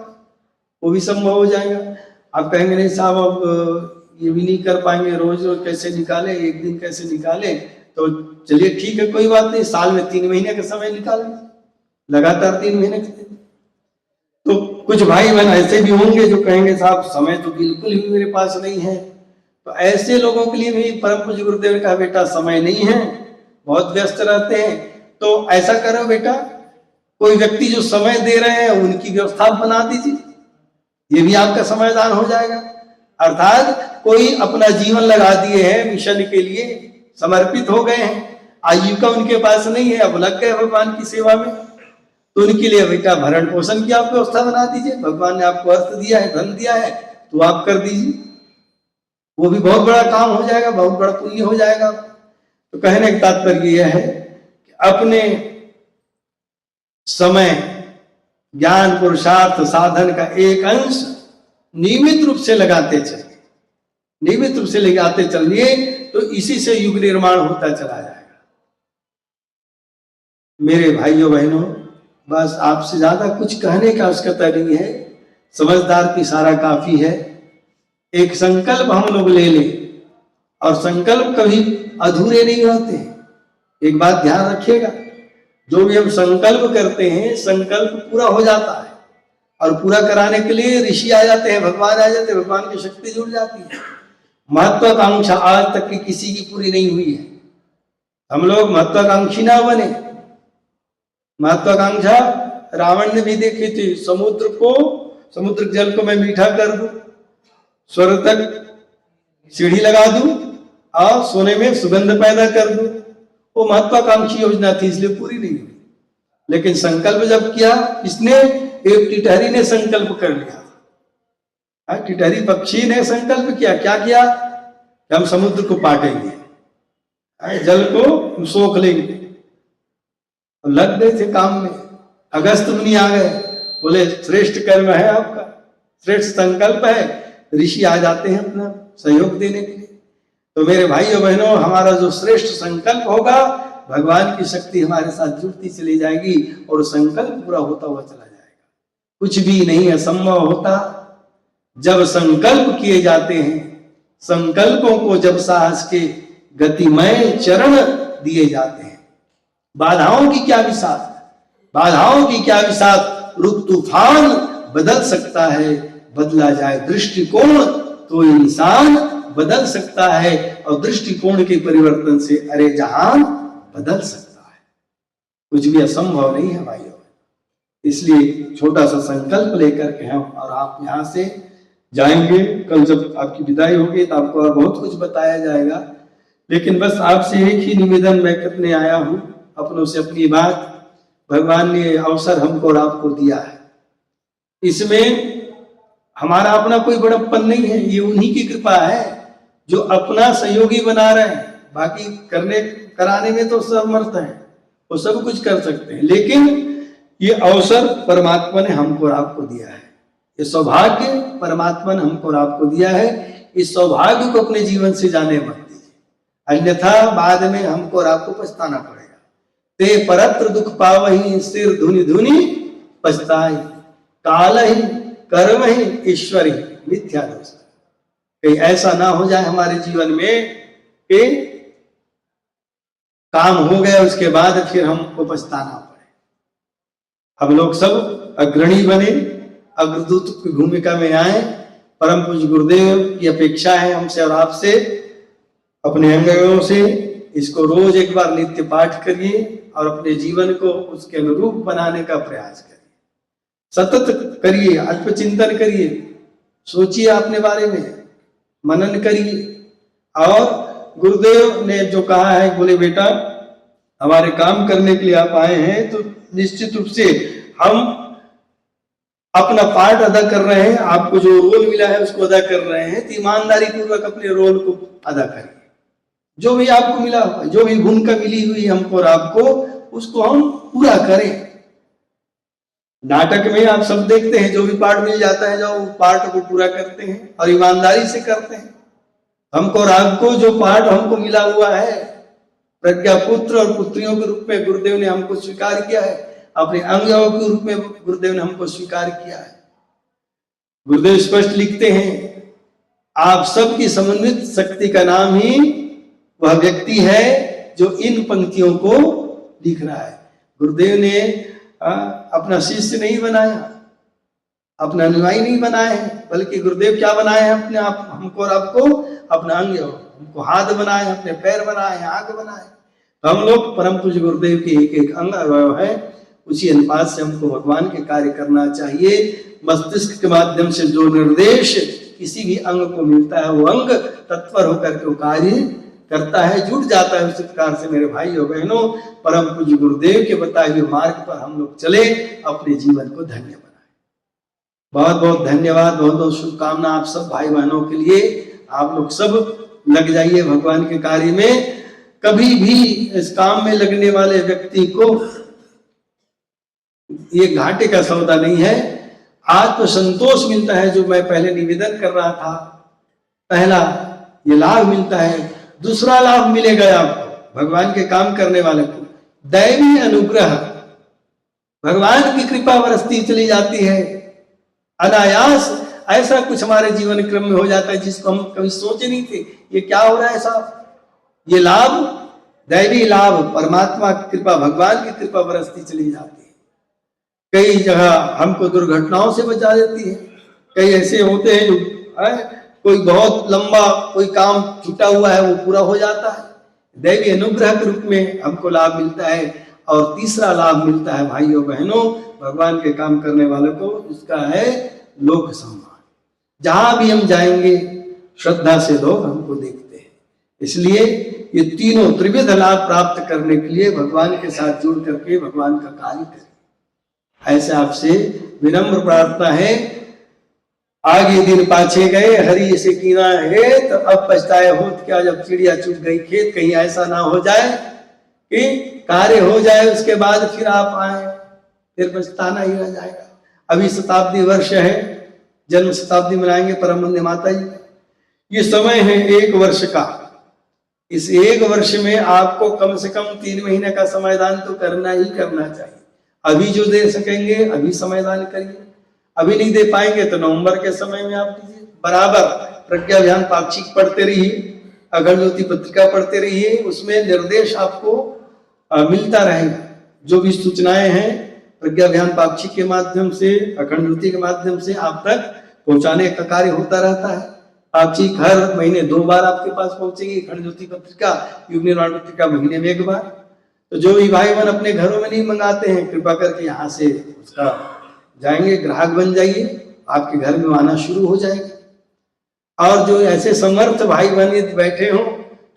वो भी संभव हो जाएगा। आप कहेंगे नहीं साहब अब ये भी नहीं कर पाएंगे, रोज रोज कैसे निकाले, 1 दिन कैसे निकाले, तो चलिए ठीक है कोई बात नहीं, साल में 3 महीने का समय निकाल लीजिए, लगातार 3 महीने के। तो कुछ भाई बहन ऐसे भी होंगे जो कहेंगे साहब समय तो बिल्कुल ही मेरे पास नहीं है। तो ऐसे लोगों के लिए भी परम पूज्य गुरुदेव ने कहा बेटा समय नहीं है, बहुत व्यस्त रहते हैं, तो ऐसा करो बेटा कोई व्यक्ति जो समय दे रहे हैं उनकी व्यवस्था बना दीजिए, ये भी आपका समयदान हो जाएगा। अर्थात कोई अपना जीवन लगा दिए हैं मिशन के लिए, समर्पित हो गए हैं, आयु का उनके पास नहीं है, अब लग गए भगवान की सेवा में, तो उनके लिए बेटा भरण पोषण की आप व्यवस्था बना दीजिए। भगवान ने आपको अर्थ दिया है, धन दिया है, तो आप कर दीजिए, वो भी बहुत बड़ा काम हो जाएगा, बहुत बड़ा पुण्य हो जाएगा। तो कहने का तात्पर्य यह है कि अपने समय, ज्ञान, पुरुषार्थ, साधन का एक अंश नियमित रूप से लगाते चलिए, नियमित रूप से लगाते चलिए, तो इसी से युग निर्माण होता चला जाएगा। मेरे भाइयों बहनों, बस आपसे ज्यादा कुछ कहने का आवश्यकता नहीं है, समझदार की इशारा काफी है। एक संकल्प हम लोग ले लें, और संकल्प कभी अधूरे नहीं होते। एक बात ध्यान रखिएगा, जो भी हम संकल्प करते हैं संकल्प पूरा हो जाता है, और पूरा कराने के लिए ऋषि आ जाते हैं, भगवान आ जाते हैं, भगवान की शक्ति जुड़ जाती है। महत्वाकांक्षा आज तक की किसी की पूरी नहीं हुई है। हम लोग महत्वाकांक्षी ना बने। महत्वाकांक्षा रावण ने भी देखी थी, समुद्र जल को मैं मीठा कर दूं, स्वर्ग तक सीढ़ी लगा दूं और सोने में सुगंध पैदा कर दूं। वो महत्वाकांक्षी योजना थी, इसलिए पूरी नहीं हुई। लेकिन संकल्प जब किया, इसने एक टिटहरी ने संकल्प कर लिया, टिटहरी पक्षी ने संकल्प किया, क्या किया कि हम समुद्र को पाटेंगे, जल को सोख लेंगे। लग गए थे काम में। अगस्त मुनि आ गए, बोले श्रेष्ठ कर्म है आपका, श्रेष्ठ संकल्प है। ऋषि आ जाते हैं अपना सहयोग देने के लिए। तो मेरे भाइयों बहनों, हमारा जो श्रेष्ठ संकल्प होगा, भगवान की शक्ति हमारे साथ जुड़ती चली जाएगी और संकल्प पूरा होता हुआ चला जाएगा। कुछ भी नहीं असंभव होता। जब संकल्प किए जाते हैं, संकल्पों को जब साहस के गतिमय चरण दिए जाते हैं। बाधाओं की क्या विसात, बाधाओं की क्या विसात, रुख तूफान बदल सकता है, बदला जाए दृष्टिकोण तो इंसान बदल सकता है, और दृष्टिकोण के परिवर्तन से अरे जहान बदल सकता है। कुछ भी असंभव नहीं है भाइयों। इसलिए छोटा सा संकल्प लेकर के हम और आप यहाँ से जाएंगे। कल जब आपकी विदाई होगी तो आपको और बहुत कुछ बताया जाएगा, लेकिन बस आपसे एक ही निवेदन मैं करने आया हूँ, अपनों से अपनी बात। भगवान ने अवसर हमको और आपको दिया है, इसमें हमारा अपना कोई बड़प्पन नहीं है, ये उन्हीं की कृपा है जो अपना सहयोगी बना रहे हैं। बाकी करने कराने में तो समर्थ हैं, वो सब कुछ कर सकते हैं, लेकिन ये अवसर परमात्मा ने हमको और आपको दिया है, ये सौभाग्य परमात्मा ने हमको और आपको दिया है। इस सौभाग्य को अपने जीवन से जाने मत दीजिए, अन्यथा बाद में हमको और आपको पछताना पड़ेगा। ते परत्र दुख पावही, सिर धुनि धुनि पछताई, काल ही कर्म ही ईश्वर ही मिथ्या दोष। कहीं ऐसा ना हो जाए हमारे जीवन में कि काम हो गया उसके बाद फिर हमको पछताना पड़े। हम लोग सब अग्रणी बने, अग्रदूत की भूमिका में आए। परम पूज्य गुरुदेव की अपेक्षा है हमसे और आपसे, अपने अंगों से इसको रोज एक बार नित्य पाठ करिए और अपने जीवन को उसके अनुरूप बनाने का प्रयास करिए। सतत करिए, आत्मचिंतन करिए, सोचिए अपने बारे में, मनन करिए। और गुरुदेव ने जो कहा है, बोले बेटा हमारे काम करने के लिए आप आए हैं तो निश्चित रूप से हम अपना पार्ट अदा कर रहे हैं, आपको जो रोल मिला है उसको अदा कर रहे हैं, तो ईमानदारी पूर्वक अपने रोल को अदा करिए। जो भी आपको मिला हुआ, जो भी भूमिका मिली हुई हमको और आपको, उसको हम पूरा करें। नाटक में आप सब देखते हैं, जो भी पार्ट मिल जाता है, जो पार्ट को पूरा करते हैं और ईमानदारी से करते हैं। हमको और आपको जो पार्ट हमको मिला हुआ है, प्रज्ञा पुत्र और पुत्रियों के रूप में गुरुदेव ने हमको स्वीकार किया है, अपने अंगों के रूप में गुरुदेव ने हमको स्वीकार किया है। गुरुदेव स्पष्ट लिखते हैं, आप सबकी समन्वित शक्ति का नाम ही वह व्यक्ति है जो इन पंक्तियों को लिख रहा है। गुरुदेव ने अपना शिष्य नहीं बनाया, अपना अनुयायी नहीं बनाए हैं, बल्कि गुरुदेव क्या बनाए हैं अपने आप, हमको और आपको अपना अंग, हमको हाथ बनाए, अपने पैर बनाए, आंख बनाए। तो हम लोग परम पूज्य गुरुदेव के एक एक अंग अवयव है, उसी अनुपात से हमको भगवान के कार्य करना चाहिए। मस्तिष्क के माध्यम से जो निर्देश किसी भी अंग को मिलता है, वो अंग तत्पर होकर के कार्य करता है, जुट जाता है। उस प्रकार से मेरे भाइयों बहनों, परम पूज्य गुरुदेव के बताए हुए मार्ग पर हम लोग चले, अपने जीवन को धन्य बनाए। बहुत बहुत धन्यवाद, बहुत बहुत शुभकामना आप सब भाई बहनों के लिए। आप लोग सब लग जाइए भगवान के कार्य में। कभी भी इस काम में लगने वाले व्यक्ति को ये घाटे का सौदा नहीं है, आत्मसंतोष मिलता है। जो मैं पहले निवेदन कर रहा था, पहला ये लाभ मिलता है। दूसरा लाभ मिलेगा आपको, भगवान के काम करने वाले को दैवी अनुग्रह, भगवान की कृपा बरसती चली जाती है अनायास। ऐसा कुछ हमारे जीवन क्रम में हो जाता है जिसको हम कभी सोचे नहीं थे। ये क्या हो रहा है साहब, ये लाभ, दैवी लाभ, परमात्मा की कृपा, भगवान की कृपा बरसती चली जाती है। कई जगह हमको दुर्घटनाओं से बचा देती है। कई ऐसे होते हैं जो कोई बहुत लंबा कोई काम छूटा हुआ है, वो पूरा हो जाता है। दैवी अनुग्रह के रूप में हमको लाभ मिलता है। और तीसरा लाभ मिलता है भाइयों बहनों, भगवान के काम करने वालों को, इसका है लोक सम्मान। जहां भी हम जाएंगे श्रद्धा से लोग हमको देखते हैं। इसलिए ये तीनों त्रिविध लाभ प्राप्त करने के लिए भगवान के साथ जुड़ करके भगवान का कार्य करें। ऐसे आपसे विनम्र प्रार्थना है। आगे दिन पाछे गए, हरि से कीना है, तो अब पछताए होत क्या, जब चिड़िया चुग गई खेत। कहीं ऐसा ना हो जाए कि कार्य हो जाए उसके बाद फिर आप आए, फिर पछताना ही रह जाएगा। अभी शताब्दी वर्ष है, जन्म शताब्दी मनाएंगे परम वंदे माता जी। ये समय है 1 वर्ष का। इस 1 वर्ष में आपको कम से कम 3 महीने का समयदान तो करना ही करना चाहिए। अभी जो दे सकेंगे अभी समयदान करिए, अभी नहीं दे पाएंगे तो नवंबर के समय में आप कीजिए, बराबर प्रज्ञा अभियान पाक्षिक पढ़ते रहिए, अखंड ज्योति पत्रिका पढ़ते रहिए, उसमें निर्देश आपको मिलता रहेगा। जो भी सूचनाएं हैं प्रज्ञा अभियान पाक्षिक के माध्यम से, अखंड ज्योति के माध्यम से आप तक पहुंचाने का कार्य होता रहता है। पाक्षिक हर महीने 2 बार आपके पास पहुंचेगी, अखंड ज्योति पत्रिका, युग निर्माण पत्रिका महीने में 1 बार। तो जो भी भाई बहन अपने घरों में नहीं मंगाते हैं, कृपा करके यहाँ से उसका जाएंगे, ग्राहक बन जाइए, आपके घर में आना शुरू हो जाएगा। और जो ऐसे समर्थ भाई बहन बैठे हो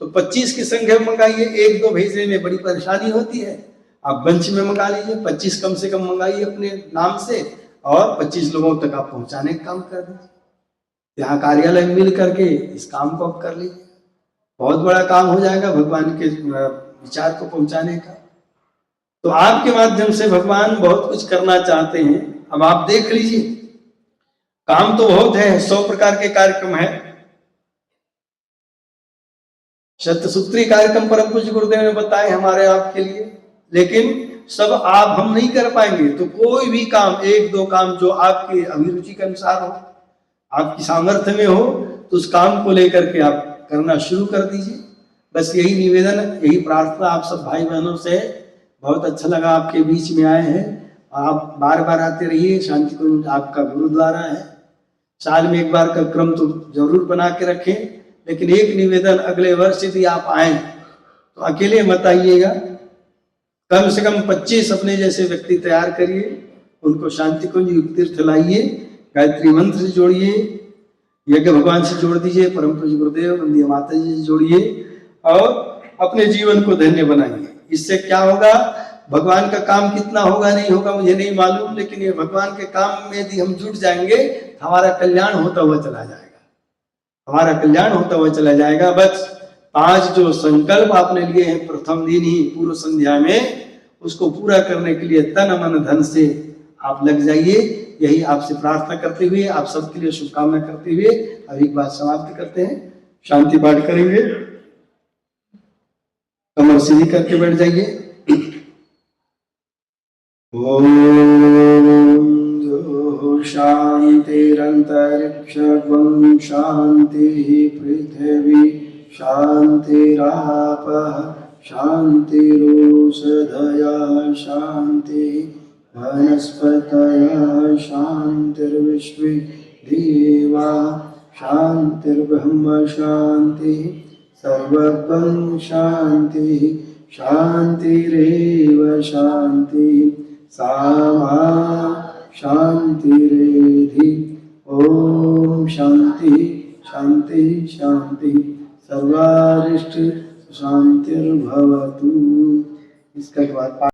तो 25 की संख्या में मंगाइए, 1-2 भेजने में बड़ी परेशानी होती है, आप बंच में मंगा लीजिए, 25 कम से कम मंगाइए अपने नाम से और 25 लोगों तक आप पहुंचाने का काम कर दीजिए। यहाँ कार्यालय में मिल करके इस काम को आप कर लीजिए, बहुत बड़ा काम हो जाएगा भगवान के विचार को पहुंचाने का। तो आपके माध्यम से भगवान बहुत कुछ करना चाहते हैं। अब आप देख लीजिए, काम तो बहुत है, 100 प्रकार के कार्यक्रम है, शतसूत्री कार्यक्रम परम पूज्य गुरुदेव ने बताए हमारे आपके लिए, लेकिन सब आप हम नहीं कर पाएंगे। तो कोई भी काम, 1-2 काम जो आपके अभिरुचि के अनुसार हो, आपकी सामर्थ्य में हो, तो उस काम को लेकर के आप करना शुरू कर दीजिए। बस यही निवेदन, यही प्रार्थना आप सब भाई बहनों से। बहुत अच्छा लगा आपके बीच में आए हैं, आप बार बार आते रहिए। शांति कुंज आपका गुरुद्वारा है, साल में 1 बार का क्रम तो जरूर बना के रखें। लेकिन एक निवेदन, अगले वर्ष यदि आप आए तो अकेले मत आइएगा, कम से कम 25 अपने जैसे व्यक्ति तैयार करिए, उनको शांति कुंज युग तीर्थ लाइए, गायत्री मंत्र से जोड़िए, यज्ञ भगवान से जोड़ दीजिए, परम पूज्य गुरुदेव वंदनीय माता जी से जोड़िए और अपने जीवन को धन्य बनाइए। इससे क्या होगा, भगवान का काम कितना होगा नहीं होगा मुझे नहीं मालूम, लेकिन ये भगवान के काम में यदि हम जुट जाएंगे तो हमारा कल्याण होता हुआ चला जाएगा, हमारा कल्याण होता हुआ चला जाएगा। बस 5 जो संकल्प आपने लिए हैं प्रथम दिन ही पूर्व संध्या में, उसको पूरा करने के लिए तन मन धन से आप लग जाइए। यही आपसे प्रार्थना करते हुए, आप सबके लिए शुभकामना करते हुए अभी बात समाप्त करते हैं। शांति पाठ करेंगे, कमर सीधी करके बैठ जाइए। ओम शांतिरंतरिक्षं शांति पृथ्वी शांतिरापः शांतिरोषधयः शांति वनस्पतयः शांतिर्विश्वे देवा शांतिर्ब्रह्म शांति सर्वं शांति शांतिरेव शांति सामा शांतिरेधि। ओम शांति शांति शांति सर्वारिष्ट शांतिर्भवतु। इसका बाद